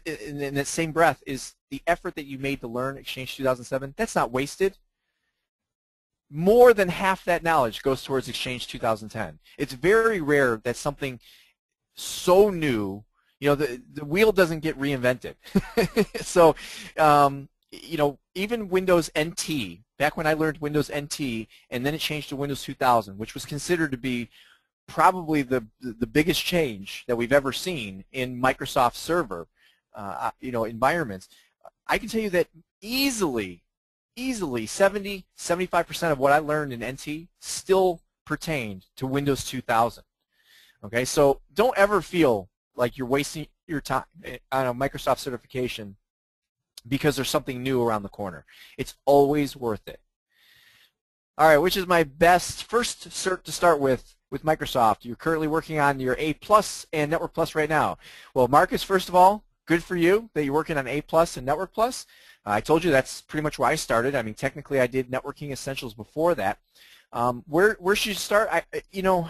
in that same breath, is the effort that you made to learn Exchange 2007. That's not wasted. More than half that knowledge goes towards Exchange 2010. It's very rare that something so new, you know, the wheel doesn't get reinvented. So, you know, even Windows NT, back when I learned Windows NT, and then it changed to Windows 2000, which was considered to be probably the biggest change that we've ever seen in Microsoft Server, you know, environments. I can tell you that easily 70–75% of what I learned in NT still pertained to Windows 2000. Okay, so don't ever feel like you're wasting your time on a Microsoft certification because there's something new around the corner. It's always worth it. All right, which is my first cert to start with Microsoft? You're currently working on your A+ and Network Plus right now. Well, Marcus, first of all, good for you that you're working on A+ and Network Plus. I told you that's pretty much where I started. I mean, technically I did Networking Essentials before that. Where should you start? You know,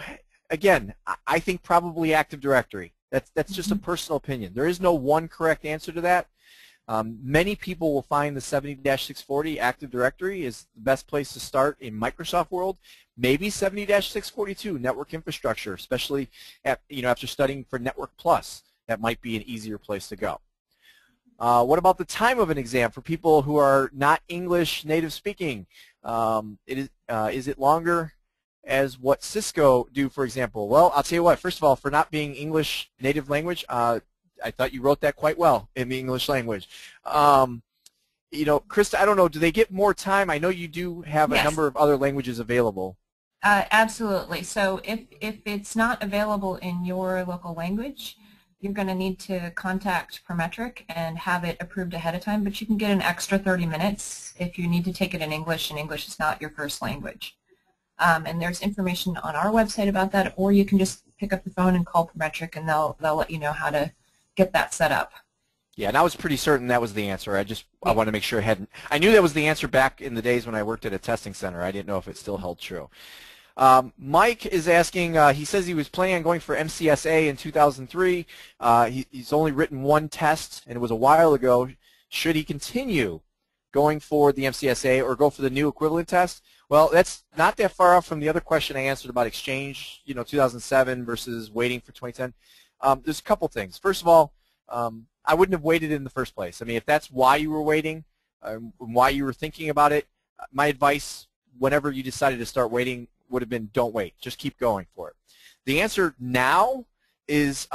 again, I think probably Active Directory. That's just a personal opinion. There is no one correct answer to that. Many people will find the 70-640 Active Directory is the best place to start in Microsoft world. Maybe 70-642 Network Infrastructure, especially after studying for Network Plus. That might be an easier place to go. What about the time of an exam for people who are not English native speaking? Is it longer as what Cisco do, for example? Well, I'll tell you what, first of all, for not being English native language, I thought you wrote that quite well in the English language. You know, Krista, I don't know, do they get more time? I know you do have a number of other languages available. Absolutely. So if it's not available in your local language, you're going to need to contact Prometric and have it approved ahead of time, but you can get an extra 30 minutes if you need to take it in English and English is not your first language. And there's information on our website about that, or you can just pick up the phone and call Prometric and they'll let you know how to get that set up. Yeah, and I was pretty certain that was the answer. I want to make sure I knew that was the answer back in the days when I worked at a testing center. I didn't know if it still held true. Mike is asking, he says he was planning on going for MCSA in 2003. He's only written one test, and it was a while ago. Should he continue going for the MCSA or go for the new equivalent test? Well, that's not that far off from the other question I answered about Exchange, 2007 versus waiting for 2010. There's a couple things. First of all, I wouldn't have waited in the first place. I mean, if that's why you were waiting, why you were thinking about it, my advice whenever you decided to start waiting would have been don't wait. Just keep going for it. The answer now is,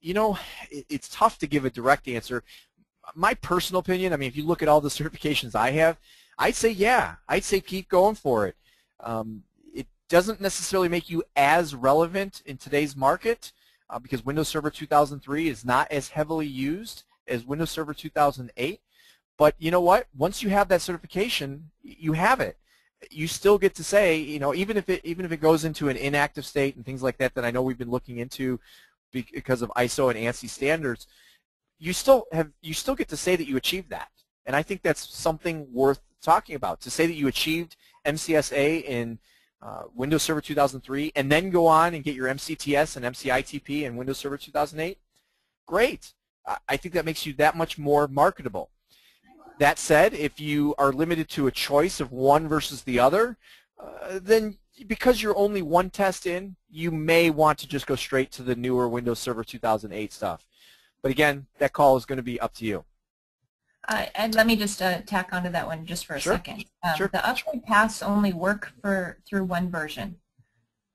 it's tough to give a direct answer. My personal opinion, I mean, if you look at all the certifications I have, I'd say yeah. I'd say keep going for it. It doesn't necessarily make you as relevant in today's market because Windows Server 2003 is not as heavily used as Windows Server 2008. But you know what? Once you have that certification, you have it. You still get to say, you know, even if it goes into an inactive state and things like that that I know we've been looking into because of ISO and ANSI standards, you still get to say that you achieved that. And I think that's something worth talking about. To say that you achieved MCSA in Windows Server 2003 and then go on and get your MCTS and MCITP in Windows Server 2008, great. I think that makes you that much more marketable. That said, if you are limited to a choice of one versus the other, then because you're only one test in, you may want to just go straight to the newer Windows Server 2008 stuff. But again, that call is going to be up to you. And let me just tack onto that one just for a second. Sure. The upgrade paths only work through one version.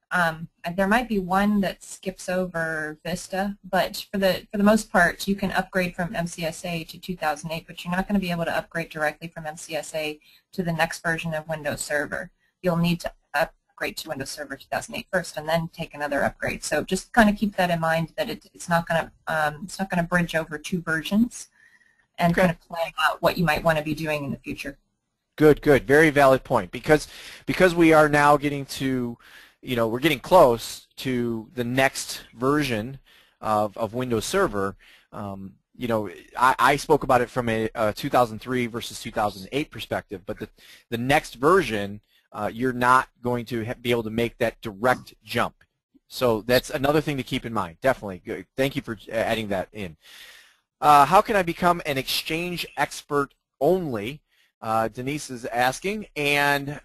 There might be one that skips over Vista, but for the most part, you can upgrade from MCSA to 2008, but you're not going to be able to upgrade directly from MCSA to the next version of Windows Server. You'll need to upgrade to Windows Server 2008 first, and then take another upgrade. So just kind of keep that in mind, that it's not going to bridge over two versions, and kind of plan out what you might want to be doing in the future. Good. Very valid point. Because we are now getting to, you know, we're getting close to the next version of Windows Server. You know, I spoke about it from a 2003 versus 2008 perspective, but the next version, you're not going to be able to make that direct jump. So that's another thing to keep in mind. Definitely. Good. Thank you for adding that in. How can I become an Exchange expert only? Denise is asking, and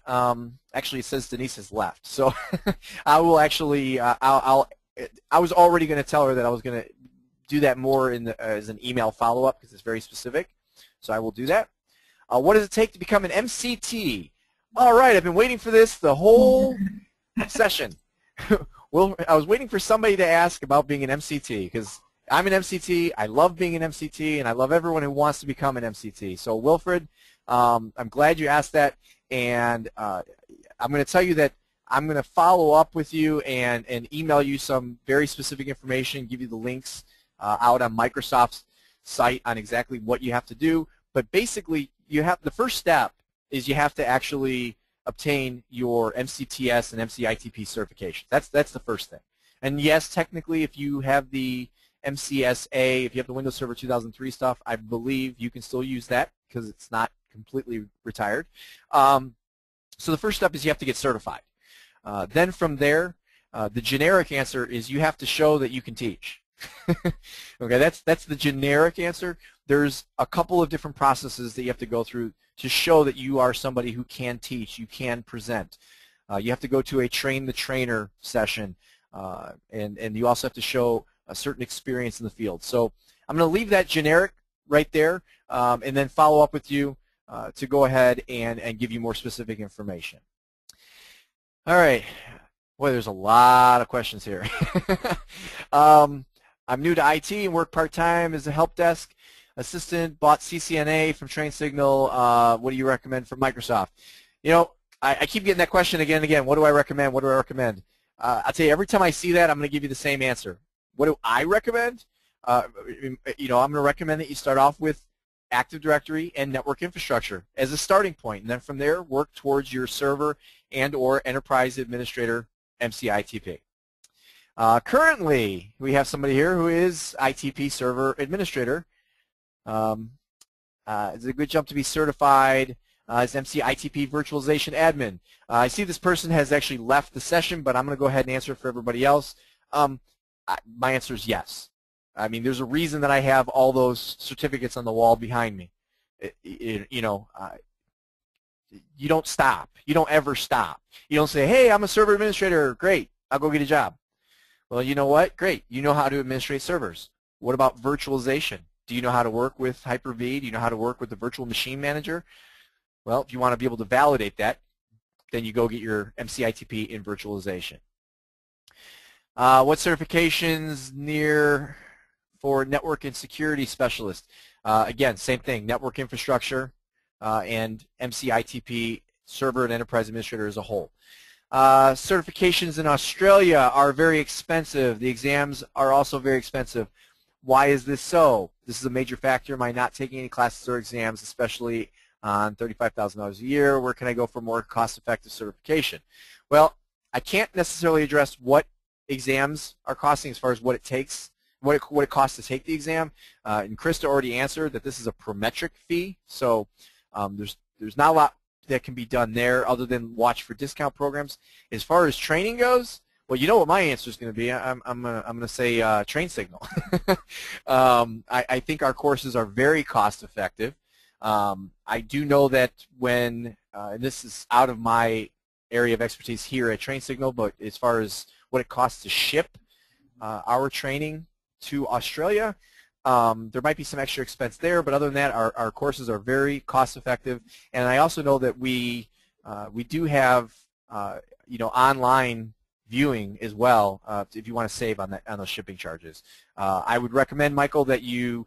actually it says Denise has left. So I will actually, I was already going to tell her that I was going to do that more as an email follow-up because it's very specific. So I will do that. What does it take to become an MCT? All right, I've been waiting for this the whole session. Well, I was waiting for somebody to ask about being an MCT because I'm an MCT, I love being an MCT, and I love everyone who wants to become an MCT. So Wilfred, I'm glad you asked that, and I'm going to tell you that I'm going to follow up with you and email you some very specific information, give you the links out on Microsoft's site on exactly what you have to do. But basically, the first step is you have to actually obtain your MCTS and MCITP certification. That's the first thing. And yes, technically, if you have the MCSA, if you have the Windows Server 2003 stuff, I believe you can still use that because it's not completely retired. So the first step is you have to get certified. Then from there, the generic answer is you have to show that you can teach. Okay, that's the generic answer. There's a couple of different processes that you have to go through to show that you are somebody who can teach, you can present. You have to go to a train the trainer session, and you also have to show a certain experience in the field. So I'm going to leave that generic right there, and then follow up with you to go ahead and give you more specific information. All right. Boy, there's a lot of questions here. I'm new to IT and work part-time as a help desk assistant, bought CCNA from TrainSignal. What do you recommend from Microsoft? You know, I keep getting that question again and again. What do I recommend? What do I recommend? I'll tell you, every time I see that, I'm going to give you the same answer. What do I recommend? You know, I'm going to recommend that you start off with Active Directory and network infrastructure as a starting point, and then from there work towards your server and or enterprise administrator MCITP. Currently, we have somebody here who is ITP server administrator. It's a good jump to be certified as MCITP virtualization admin. I see this person has actually left the session, but I'm going to go ahead and answer for everybody else. My answer is yes. I mean, there's a reason that I have all those certificates on the wall behind me. You know, you don't stop. You don't ever stop. You don't say, hey, I'm a server administrator. Great. I'll go get a job. Well, you know what? Great. You know how to administrate servers. What about virtualization? Do you know how to work with Hyper-V? Do you know how to work with the virtual machine manager? Well, if you want to be able to validate that, then you go get your MCITP in virtualization. What certifications near for network and security specialist? Again, same thing, network infrastructure and MCITP server and enterprise administrator as a whole. Certifications in Australia are very expensive. The exams are also very expensive. Why is this so? This is a major factor in my not taking any classes or exams, especially on $35,000 a year. Where can I go for more cost-effective certification? Well, I can't necessarily address what exams are costing as far as what it takes, what it costs to take the exam. And Krista already answered that this is a per metric fee, so there's not a lot that can be done there other than watch for discount programs. As far as training goes, well, you know what my answer is going to be. I'm gonna say Train Signal. I think our courses are very cost effective. I do know that when and this is out of my area of expertise here at Train Signal, but as far as what it costs to ship our training to Australia, there might be some extra expense there, but other than that, our courses are very cost effective. And I also know that we do have online viewing as well if you want to save on those shipping charges. I would recommend, Michael, that you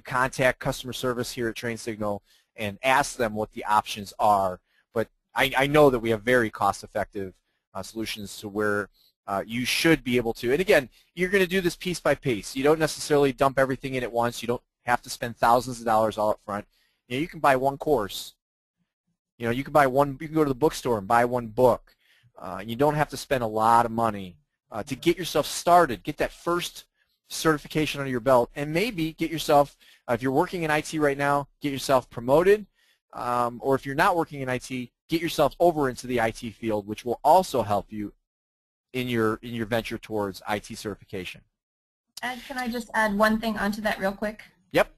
contact customer service here at Train Signal and ask them what the options are. But I know that we have very cost effective solutions to where you should be able to. And again, you're going to do this piece by piece. You don't necessarily dump everything in at once. You don't have to spend thousands of dollars all up front. You can buy one course. You can buy one. You can go to the bookstore and buy one book. You don't have to spend a lot of money to get yourself started. Get that first certification under your belt, and maybe get yourself, if you're working in IT right now, get yourself promoted, or if you're not working in IT, get yourself over into the IT field, which will also help you in your venture towards IT certification. Ed, can I just add one thing onto that real quick? Yep.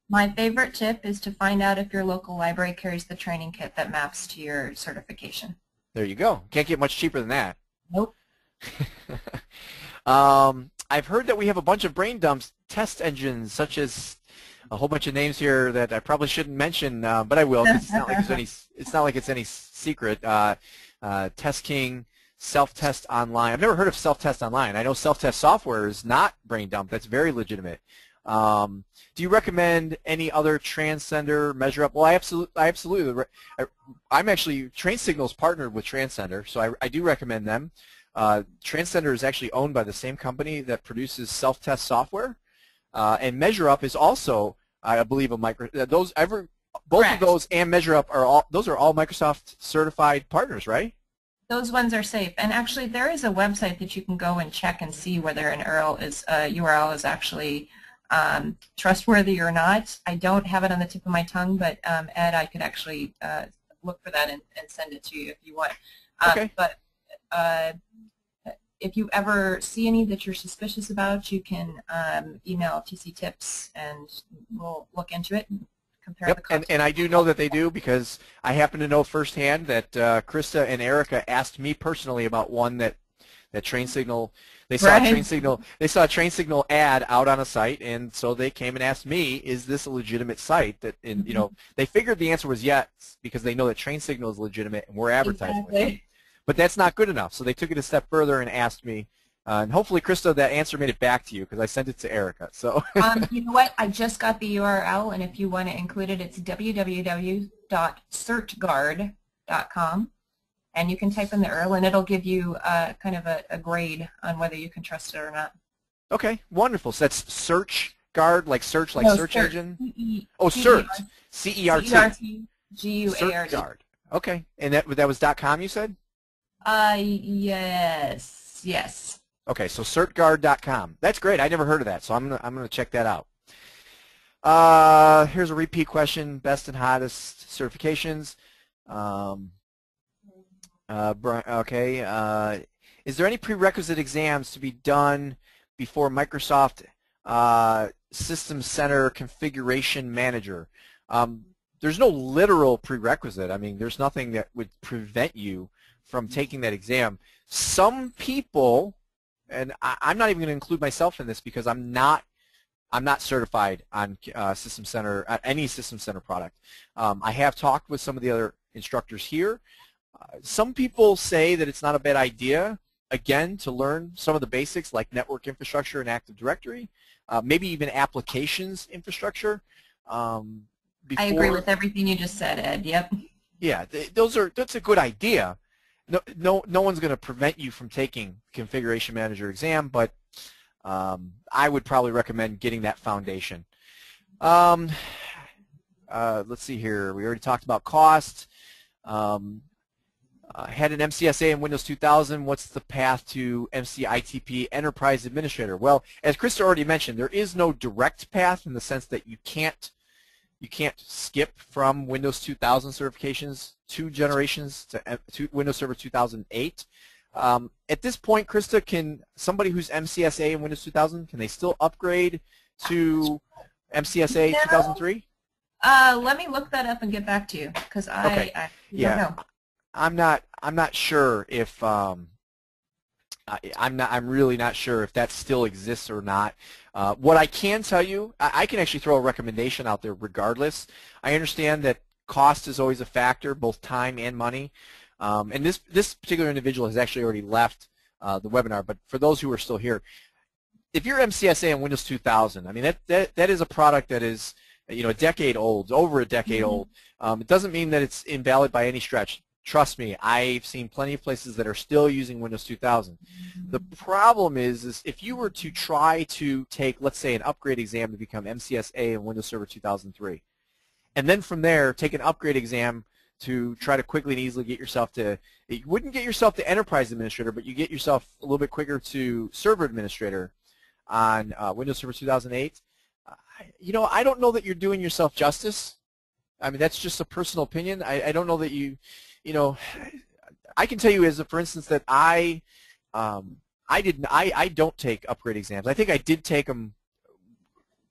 My favorite tip is to find out if your local library carries the training kit that maps to your certification. There you go. Can't get much cheaper than that. Nope. I've heard that we have a bunch of brain dumps test engines, such as a whole bunch of names here that I probably shouldn't mention, but I will, because it's not like it's any secret. Test King, Self-Test Online. I've never heard of Self-Test Online. I know Self-Test Software is not brain dump. That's very legitimate. Do you recommend any other Transcender measure up? Well, I absolutely. I'm actually, Train Signal's partnered with Transcender, so I do recommend them. Transcender is actually owned by the same company that produces Self-Test Software, and Measure Up is also, I believe, a both Correct. Of those and Measure Up are all Microsoft certified partners, right? Those ones are safe, and actually there is a website that you can go and check and see whether an URL is actually trustworthy or not. I don't have it on the tip of my tongue, but Ed, I could actually look for that and send it to you if you want. Okay. But if you ever see any that you're suspicious about, you can email TC Tips, and we'll look into it and compare the costs. And I do know that they do, because I happen to know firsthand that Krista and Erica asked me personally about one that Train Signal. They saw a Train Signal ad out on a site, and so they came and asked me, "Is this a legitimate site?" They figured the answer was yes, because they know that Train Signal is legitimate and we're advertising with them. But that's not good enough, so they took it a step further and asked me. And hopefully, Krista, that answer made it back to you, because I sent it to Erica. So. You know what? I just got the URL, and if you want to include it, it's www.certguard.com. And you can type in the URL, and it'll give you kind of a grade on whether you can trust it or not. Okay, wonderful. So that's Search Guard, like search, like no, search cert. engine? CERT. C-E-R-T. G-U-A-R-D. Cert Guard. Okay, and that was .com, you said? Yes. Okay, so certguard.com. That's great. I never heard of that, so I'm gonna check that out. Here's a repeat question: best and hottest certifications. Is there any prerequisite exams to be done before Microsoft System Center Configuration Manager? There's no literal prerequisite. I mean, there's nothing that would prevent you from taking that exam. Some people, and I'm not even going to include myself in this, because I'm not certified on System Center, any System Center product. I have talked with some of the other instructors here. Some people say that it's not a bad idea, again, to learn some of the basics like network infrastructure and Active Directory, maybe even applications infrastructure. I agree with everything you just said, Ed. Yep. Yeah, that's a good idea. no one's going to prevent you from taking Configuration Manager exam, but I would probably recommend getting that foundation. Let's see here. We already talked about cost. Had an MCSA in Windows 2000. What's the path to MCITP Enterprise Administrator? Well, as Krista already mentioned, there is no direct path in the sense that you can't skip from Windows 2000 certifications 2 generations to Windows Server 2008. At this point, Krista, can somebody who's MCSA in Windows 2000, can they still upgrade to MCSA 2003? Let me look that up and get back to you, because I don't know. I'm not sure if I'm really not sure if that still exists or not. What I can tell you, I can actually throw a recommendation out there regardless. I understand that cost is always a factor, both time and money. And this particular individual has actually already left the webinar, but for those who are still here, if you're MCSA on Windows 2000, I mean that is a product that is a decade old, over a decade old. It doesn't mean that it's invalid by any stretch. Trust me, I've seen plenty of places that are still using Windows 2000. The problem is if you were to try to take, let's say, an upgrade exam to become MCSA in Windows Server 2003, and then from there take an upgrade exam to try to quickly and easily get yourself to, you wouldn't get yourself to Enterprise Administrator, but you get yourself a little bit quicker to Server Administrator on Windows Server 2008. I don't know that you're doing yourself justice. I mean, that's just a personal opinion. I don't know that I can tell you, for instance, that I don't take upgrade exams. I think I did take them.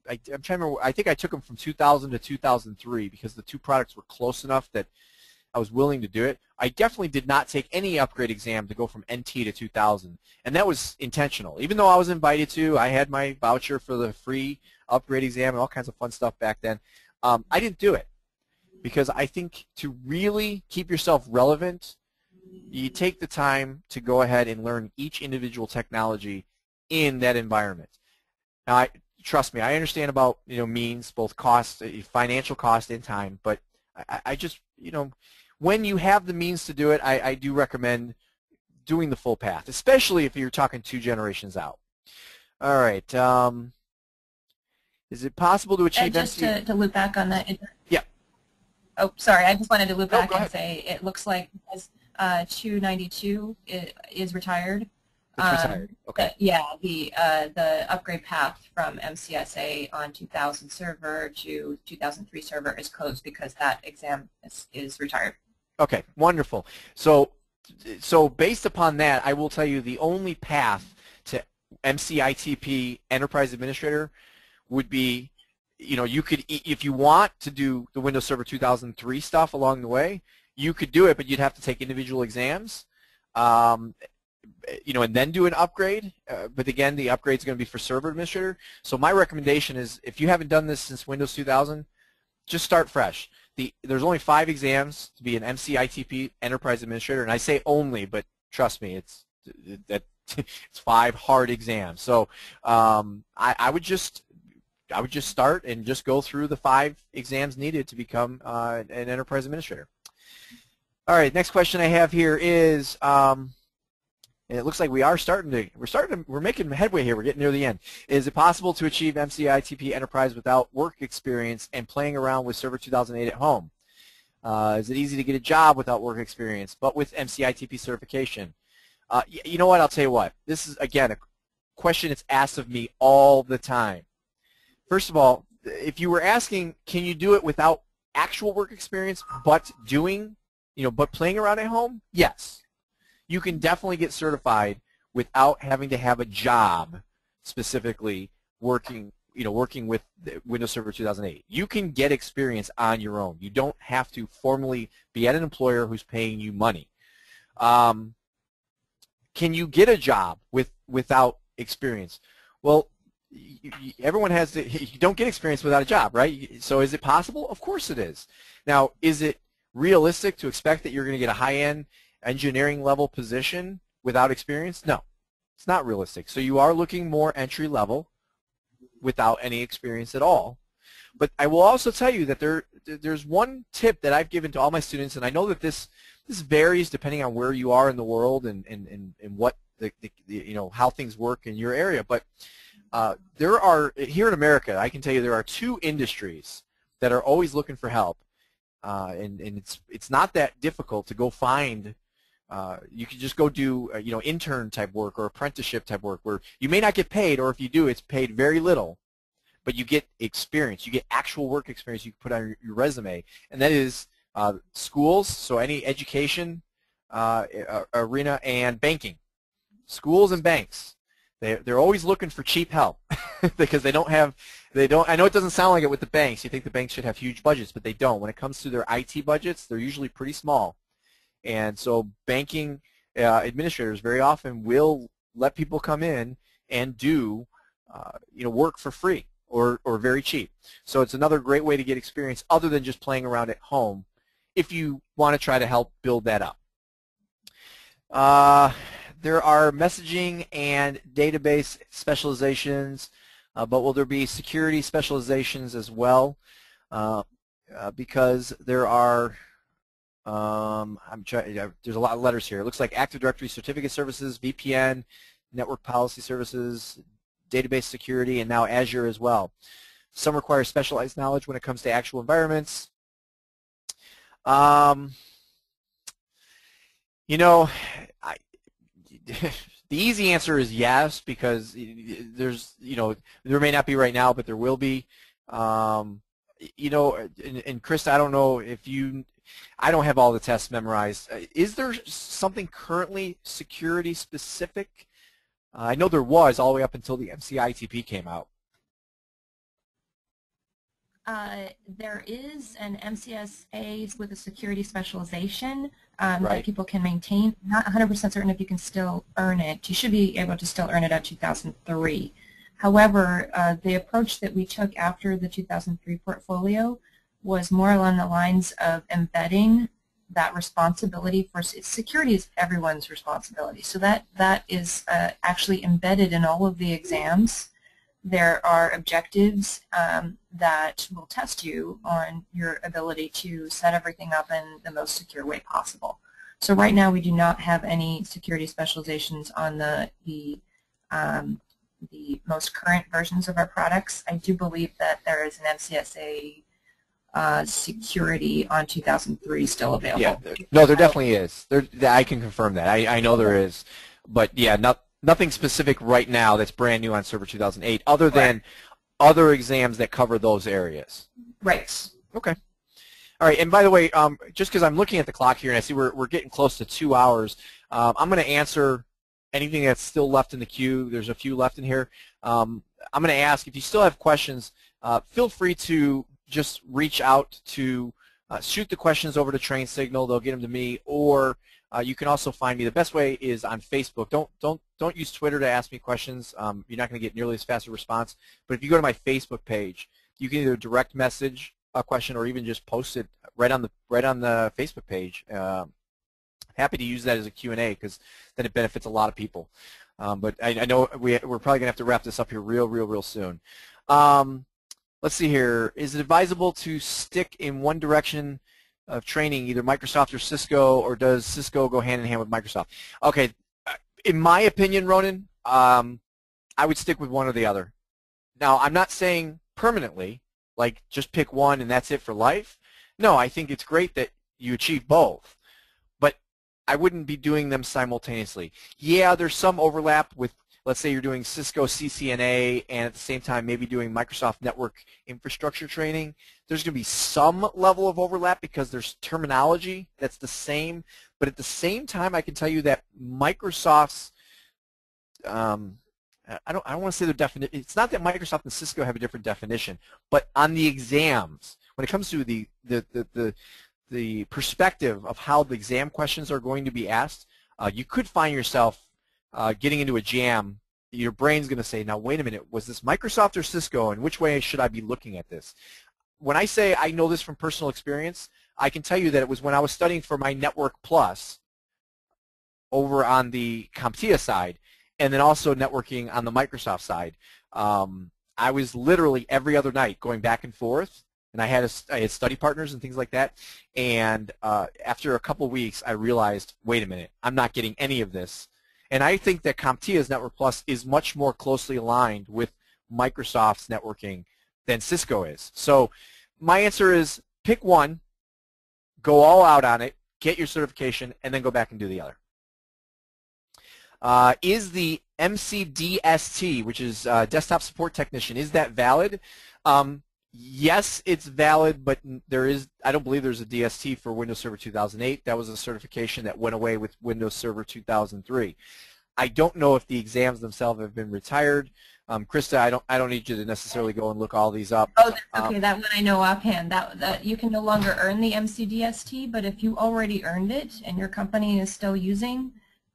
I'm trying to remember. I think I took them from 2000 to 2003 because the two products were close enough that I was willing to do it. I definitely did not take any upgrade exam to go from NT to 2000, and that was intentional. Even though I was invited to, I had my voucher for the free upgrade exam and all kinds of fun stuff back then. I didn't do it because I think to really keep yourself relevant, you take the time to go ahead and learn each individual technology in that environment. Now, trust me, I understand about means, both cost, financial cost, and time, but I just when you have the means to do it, I do recommend doing the full path, especially if you're talking 2 generations out. All right. Is it possible to achieve just to loop back on that? Yeah. Oh, sorry. I just wanted to loop back and ahead. say it looks like 292 is retired. It's retired. Okay. Yeah, the upgrade path from MCSA on 2000 server to 2003 server is closed because that exam is retired. Okay, wonderful. So based upon that, I will tell you the only path to MCITP Enterprise Administrator would be, you could, if you want to do the Windows Server 2003 stuff along the way, you could do it, but you'd have to take individual exams. And then do an upgrade, but again, the upgrade is going to be for Server Administrator. So my recommendation is, if you haven't done this since Windows 2000, just start fresh. There's only 5 exams to be an MCITP Enterprise Administrator, and I say only, but trust me, it's 5 hard exams. So I would just start and just go through the 5 exams needed to become an Enterprise Administrator. All right, next question I have here is. And it looks like we're making headway here. We're getting near the end. Is it possible to achieve MCITP Enterprise without work experience and playing around with Server 2008 at home? Is it easy to get a job without work experience, but with MCITP certification? You know what? I'll tell you what. This is, again, a question that's asked of me all the time. First of all, if you were asking, can you do it without actual work experience, but but playing around at home? Yes. You can definitely get certified without having to have a job specifically working with Windows Server 2008. You can get experience on your own. You don't have to formally be at an employer who's paying you money. Can you get a job without experience? Well, everyone has you don't get experience without a job, right? So is it possible? Of course it is. Now, is it realistic to expect that you're going to get a high-end engineering level position without experience? No, it's not realistic. So you are looking more entry level without any experience at all. But I will also tell you that there's one tip that I've given to all my students, and I know that this varies depending on where you are in the world and what how things work in your area. But there are, here in America, I can tell you there are two industries that are always looking for help, and it's not that difficult to go find. You can just go do intern type work or apprenticeship type work where you may not get paid, or if you do, it's paid very little, but you get experience. You get actual work experience you can put on your resume, and that is schools, so any education arena, and banking. Schools and banks. They're always looking for cheap help because I know it doesn't sound like it with the banks. You think the banks should have huge budgets, but they don't. When it comes to their IT budgets, they're usually pretty small. And so banking administrators very often will let people come in and do work for free or very cheap. So it's another great way to get experience other than just playing around at home if you want to try to help build that up. There are messaging and database specializations, but will there be security specializations as well? Because there are, there's a lot of letters here. It looks like Active Directory Certificate Services, VPN, Network Policy Services, Database Security, and now Azure as well. Some require specialized knowledge when it comes to actual environments. The easy answer is yes, because there's, there may not be right now, but there will be. And Chris, I don't know if I don't have all the tests memorized. Is there something currently security specific? I know there was all the way up until the MCITP came out. There is an MCSA with a security specialization Right. that people can maintain. Not 100% certain if you can still earn it. You should be able to still earn it at 2003. However, the approach that we took after the 2003 portfolio was more along the lines of embedding that responsibility for security is everyone's responsibility. So that is actually embedded in all of the exams. There are objectives that will test you on your ability to set everything up in the most secure way possible. So right now we do not have any security specializations on the most current versions of our products. I do believe that there is an MCSA security on 2003 still available. Yeah, no, there definitely is. I can confirm that. I know there is, but yeah, nothing specific right now that's brand new on Server 2008, other than other exams that cover those areas. Right. Okay. All right. And by the way, just because I'm looking at the clock here and I see we're getting close to 2 hours, I'm going to answer anything that's still left in the queue. There's a few left in here. I'm going to ask if you still have questions. Feel free to just reach out to shoot the questions over to Train Signal. They'll get them to me, or you can also find me. The best way is on Facebook. Don't use Twitter to ask me questions. You're not going to get nearly as fast a response. But if you go to my Facebook page, you can either direct message a question or even just post it right on the Facebook page. Happy to use that as a Q&A because then it benefits a lot of people. But I know we're probably going to have to wrap this up here real soon. Let's see here. Is it advisable to stick in one direction of training, either Microsoft or Cisco, or does Cisco go hand in hand with Microsoft? Okay, in my opinion, Ronan, I would stick with one or the other. Now, I'm not saying permanently, like just pick one and that's it for life. No, I think it's great that you achieve both, but I wouldn't be doing them simultaneously. Yeah, there's some overlap with, let's say you're doing Cisco CCNA and at the same time maybe doing Microsoft Network Infrastructure training. There's going to be some level of overlap because there's terminology that's the same, but at the same time I can tell you that Microsoft's, I don't want to say their definition, it's not that Microsoft and Cisco have a different definition, but on the exams, when it comes to the perspective of how the exam questions are going to be asked, you could find yourself getting into a jam. Your brain's going to say, now wait a minute, was this Microsoft or Cisco, and which way should I be looking at this? When I say I know this from personal experience, I can tell you that it was when I was studying for my Network Plus over on the CompTIA side, and then also networking on the Microsoft side. I was literally every other night going back and forth, and I had study partners and things like that. And after a couple weeks, I realized, wait a minute, I'm not getting any of this. And I think that CompTIA's Network Plus is much more closely aligned with Microsoft's networking than Cisco is. So my answer is pick one, go all out on it, get your certification, and then go back and do the other. Is the MCDST, which is Desktop Support Technician, is that valid? Yes, it's valid, but I don't believe there's a DST for Windows Server 2008. That was a certification that went away with Windows Server 2003. I don't know if the exams themselves have been retired. Krista, I don't need you to necessarily go and look all these up. Oh, okay, that one I know offhand. That you can no longer earn the MCDST, but if you already earned it and your company is still using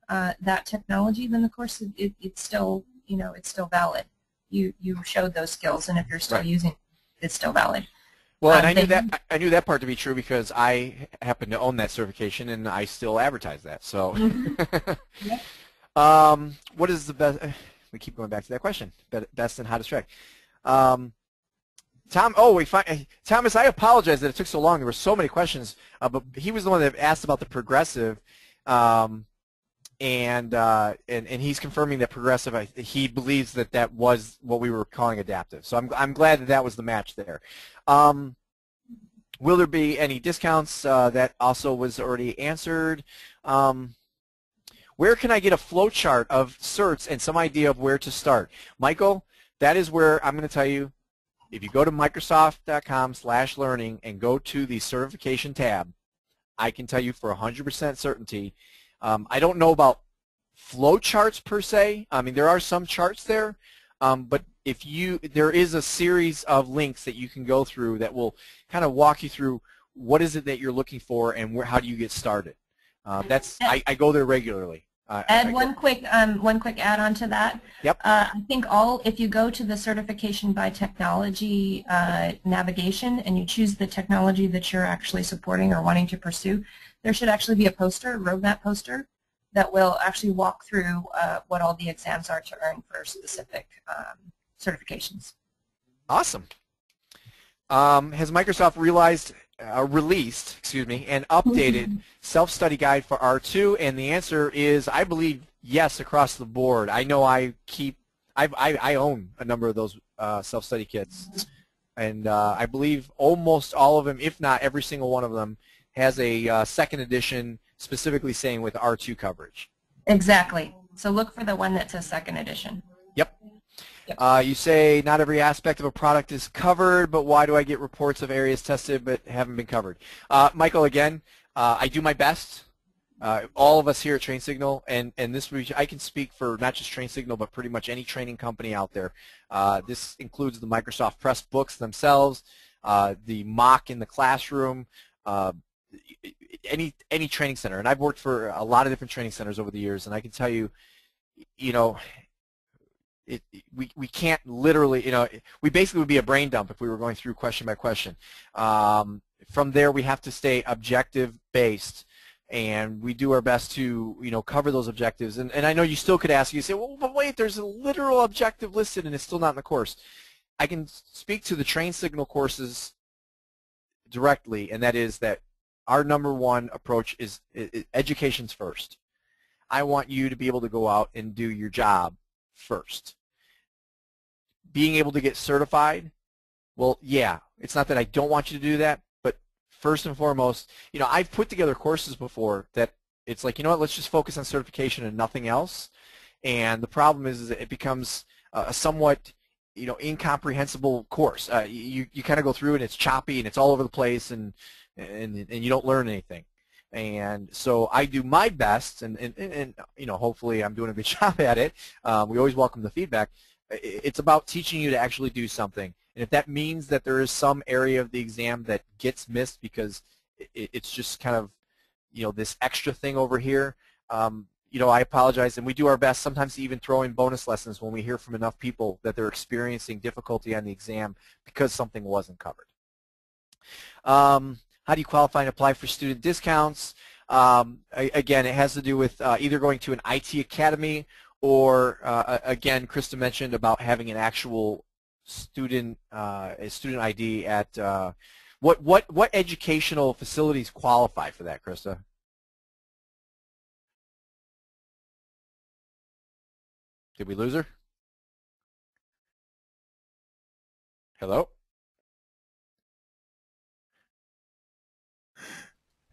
that technology, then of course it's still, it's still valid. You showed those skills, and if you're still using it, it's still valid. Well, and I knew that part to be true because I happen to own that certification, and I still advertise that. So, Yep. What is the best? We keep going back to that question. Best and hottest track. Thomas, I apologize that it took so long. There were so many questions, but he was the one that asked about the progressive, and he's confirming that progressive. He believes that was what we were calling adaptive. So I'm glad that was the match there. Will there be any discounts? That also was already answered. Where can I get a flow chart of certs and some idea of where to start? Michael, that is where I'm going to tell you, if you go to Microsoft.com/learning and go to the certification tab, I can tell you for 100% certainty. I don't know about flow charts per se. I mean, there are some charts there, but there is a series of links that you can go through that will kind of walk you through what is it that you're looking for and how do you get started. I go there regularly. Ed, one quick add-on to that. Yep. I think if you go to the certification by technology navigation and you choose the technology that you're actually supporting or wanting to pursue, there should actually be a roadmap poster, that will actually walk through what all the exams are to earn for specific certifications. Awesome. Has Microsoft released an updated self-study guide for R2? And the answer is, I believe, yes, across the board. I know I own a number of those self-study kits, and I believe almost all of them, if not every single one of them, has a second edition specifically saying with R2 coverage. Exactly. So look for the one that says second edition. Yep. You say not every aspect of a product is covered, but why do I get reports of areas tested but haven't been covered? Michael, again, I do my best. All of us here at TrainSignal, and this I can speak for not just TrainSignal, but pretty much any training company out there. This includes the Microsoft Press books themselves, the mock in the classroom, any training center. And I've worked for a lot of different training centers over the years, and I can tell you, we can't literally, we basically would be a brain dump if we were going through question by question. From there, we have to stay objective-based, and we do our best to, cover those objectives. And I know you still could ask, you say, well, but wait, there's a literal objective listed, and it's still not in the course. I can speak to the TrainSignal courses directly, and that is that our number one approach is education's first. I want you to be able to go out and do your job first. Being able to get certified, well, yeah, it's not that I don't want you to do that, but first and foremost, I've put together courses before that it's like, let's just focus on certification and nothing else. And the problem is that it becomes a somewhat, incomprehensible course. You kind of go through and it's choppy and it's all over the place, and you don't learn anything. And so I do my best, and hopefully I'm doing a good job at it. We always welcome the feedback. It's about teaching you to actually do something. And if that means that there is some area of the exam that gets missed because it's just kind of, this extra thing over here, I apologize. And we do our best sometimes to even throw in bonus lessons when we hear from enough people that they're experiencing difficulty on the exam because something wasn't covered. How do you qualify and apply for student discounts? Again, it has to do with either going to an IT academy or, again, Krista mentioned about having an actual student ID at what educational facilities qualify for that, Krista? Did we lose her? Hello?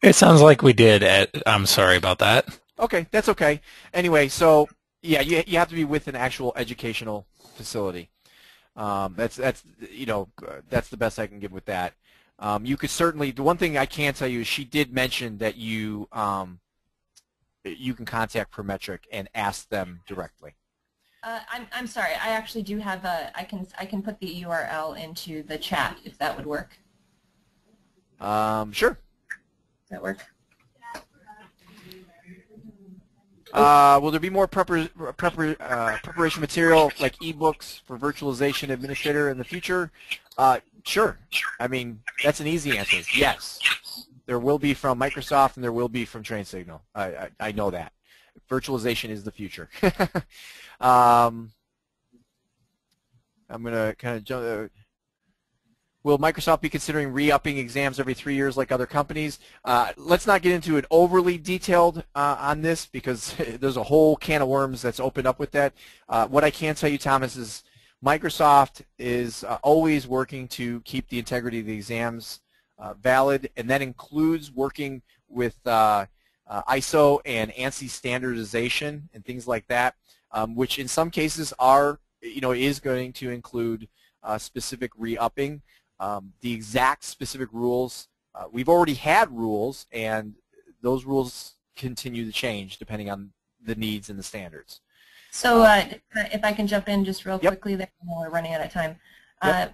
It sounds like we did. I'm sorry about that. Okay, that's okay. Anyway, so yeah, you have to be with an actual educational facility. That's that's the best I can give with that. You could certainly. The one thing I can tell you is she did mention that you can contact Prometric and ask them directly. I'm sorry. I actually do have I can put the URL into the chat if that would work. Sure. Does that work? Will there be more preparation material like ebooks for virtualization administrator in the future? Sure. I mean, that's an easy answer. Yes. There will be from Microsoft and there will be from TrainSignal. I know that. Virtualization is the future. I'm going to kind of jump. Will Microsoft be considering re-upping exams every 3 years like other companies? Let's not get into it overly detailed on this because there's a whole can of worms that's opened up with that. What I can tell you, Thomas, is Microsoft is always working to keep the integrity of the exams valid, and that includes working with ISO and ANSI standardization and things like that, which in some cases are, is going to include specific re-upping. The exact specific rules, we've already had rules, and those rules continue to change depending on the needs and the standards. So if I can jump in just real quickly there, we're running out of time.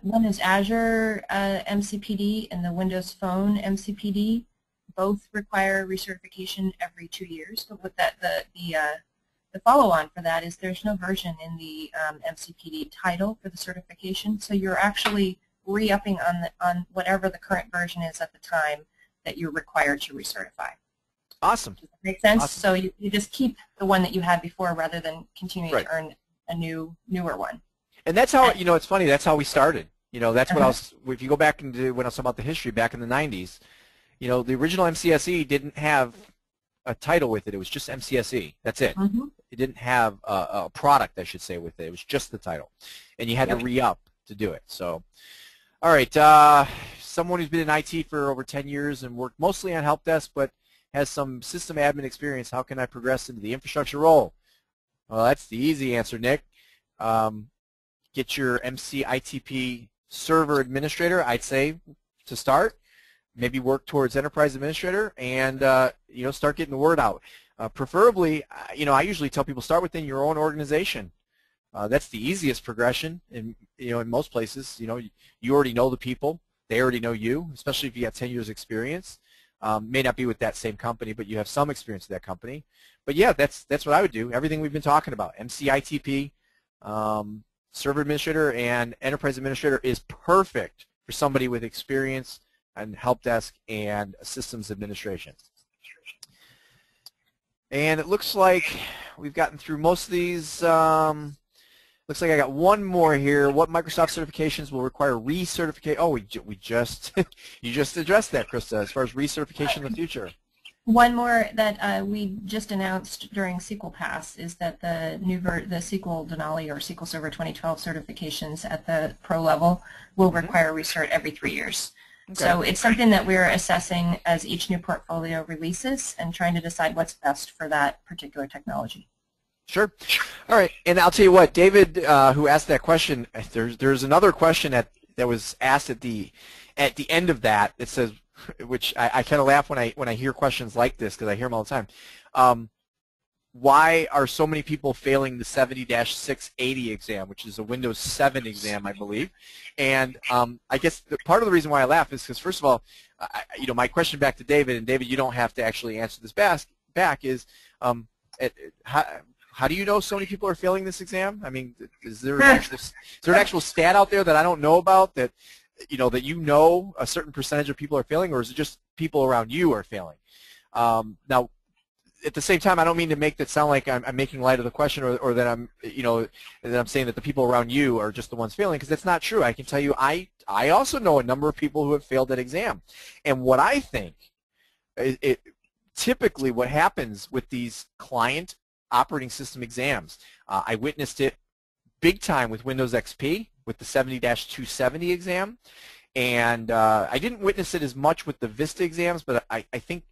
One is Azure MCPD and the Windows Phone MCPD. Both require recertification every 2 years. But with that, the follow-on for that is there's no version in the MCPD title for the certification, so you're actually re-upping on whatever the current version is at the time that you're required to recertify. Awesome. Does that make sense? Awesome. So you just keep the one that you had before rather than continuing to earn a newer one. And that's how, it's funny, that's how we started. That's what I was, if you go back into when I was talking about the history back in the 90s, the original MCSE didn't have a title with it. It was just MCSE. That's it. It didn't have a product, I should say, with it. It was just the title. And you had to re-up to do it. So, all right, someone who's been in IT for over 10 years and worked mostly on help desk but has some system admin experience, how can I progress into the infrastructure role? Well, that's the easy answer, Nick. Get your MCITP server administrator, I'd say, to start. Maybe work towards enterprise administrator and, start getting the word out. Preferably, I usually tell people start within your own organization. That's the easiest progression in most places. You already know the people. They already know you, especially if you got 10 years experience. May not be with that same company, but you have some experience with that company. But yeah, that's what I would do. Everything we've been talking about, MCITP, server administrator, and enterprise administrator is perfect for somebody with experience and help desk and systems administration. And it looks like we've gotten through most of these. Looks like I got one more here. What Microsoft certifications will require recertification? Oh, we just you just addressed that, Krista, as far as recertification in the future. One more that we just announced during SQL Pass is that the SQL Denali or SQL Server 2012 certifications at the pro level will require recert every 3 years. Okay. So it's something that we're assessing as each new portfolio releases and trying to decide what's best for that particular technology. Sure. All right. And I'll tell you what, David, who asked that question, there's another question that was asked at the end of that. It says, which I kind of laugh when I hear questions like this because I hear them all the time. Why are so many people failing the 70-680 exam, which is a Windows 7 exam, I believe? And I guess part of the reason why I laugh is because, first of all, my question back to David, and David, you don't have to actually answer this back, is how do you know so many people are failing this exam? I mean, is there an actual stat out there that I don't know about that a certain percentage of people are failing, or is it just people around you are failing? Now, at the same time, I don't mean to make that sound like I'm making light of the question, or that I'm, that I'm saying that the people around you are just the ones failing, because that's not true. I can tell you, I also know a number of people who have failed that exam, and what I think, typically what happens with these client operating system exams, I witnessed it big time with Windows XP, with the 70-270 exam, and I didn't witness it as much with the Vista exams, but I think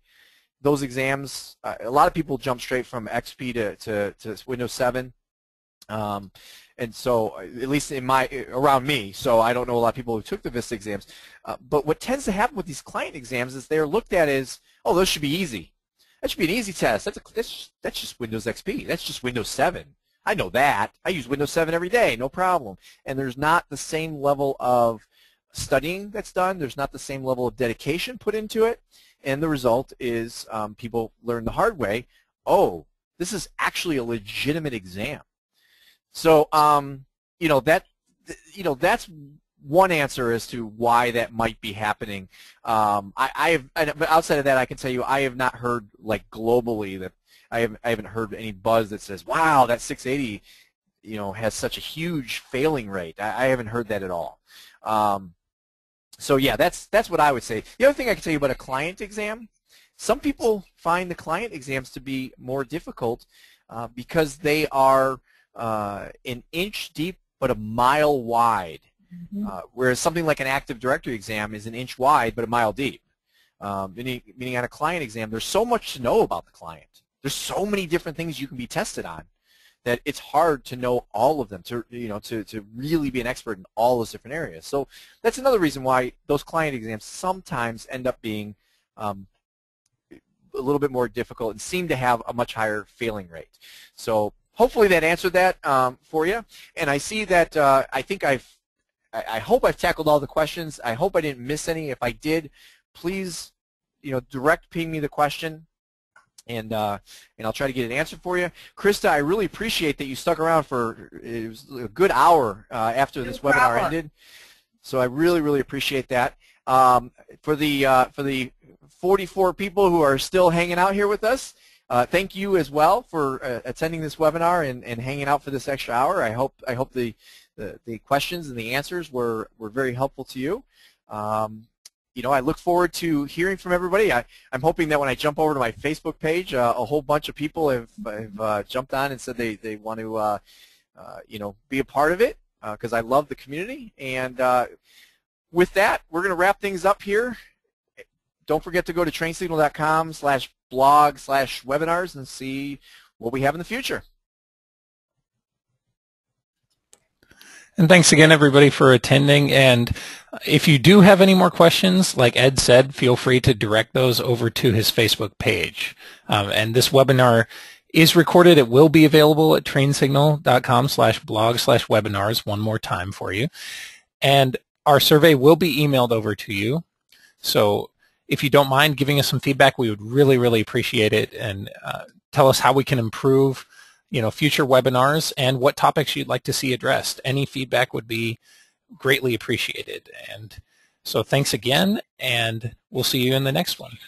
those exams, a lot of people jump straight from XP to Windows 7, and so at least around me, so I don't know a lot of people who took the Vista exams, but what tends to happen with these client exams is they're looked at as, oh, those should be easy. That should be an easy test. That's just Windows XP. That's just Windows 7. I know that. I use Windows 7 every day, no problem. And there's not the same level of studying that's done. There's not the same level of dedication put into it. And the result is people learn the hard way, oh, this is actually a legitimate exam. So, that's one answer as to why that might be happening. But outside of that, I can tell you I have not heard, like, globally, that I haven't heard any buzz that says, wow, that 680, has such a huge failing rate. I haven't heard that at all. So yeah, that's what I would say. The other thing I can tell you about a client exam, some people find the client exams to be more difficult because they are an inch deep but a mile wide, whereas something like an Active Directory exam is an inch wide but a mile deep. Meaning on a client exam, there's so much to know about the client. There's so many different things you can be tested on that it's hard to know all of them, to really be an expert in all those different areas. So that's another reason why those client exams sometimes end up being a little bit more difficult and seem to have a much higher failing rate. So hopefully that answered that for you. And I see that I hope I've tackled all the questions. I hope I didn't miss any. If I did, please, direct ping me the question, and I'll try to get an answer for you. Krista, I really appreciate that you stuck around for, it was a good hour after this webinar ended. So I really, really appreciate that. For the 44 people who are still hanging out here with us, thank you as well for attending this webinar and hanging out for this extra hour. I hope the questions and the answers were very helpful to you. I look forward to hearing from everybody. I'm hoping that when I jump over to my Facebook page, a whole bunch of people have jumped on and said they want to be a part of it, because I love the community. And with that, we're going to wrap things up here. Don't forget to go to trainsignal.com/blog/webinars and see what we have in the future. And thanks again, everybody, for attending. And if you do have any more questions, like Ed said, feel free to direct those over to his Facebook page. And this webinar is recorded. It will be available at trainsignal.com/blog/webinars one more time for you. And our survey will be emailed over to you. So if you don't mind giving us some feedback, we would really, really appreciate it. And tell us how we can improve future webinars and what topics you'd like to see addressed. Any feedback would be greatly appreciated. And so thanks again, and we'll see you in the next one.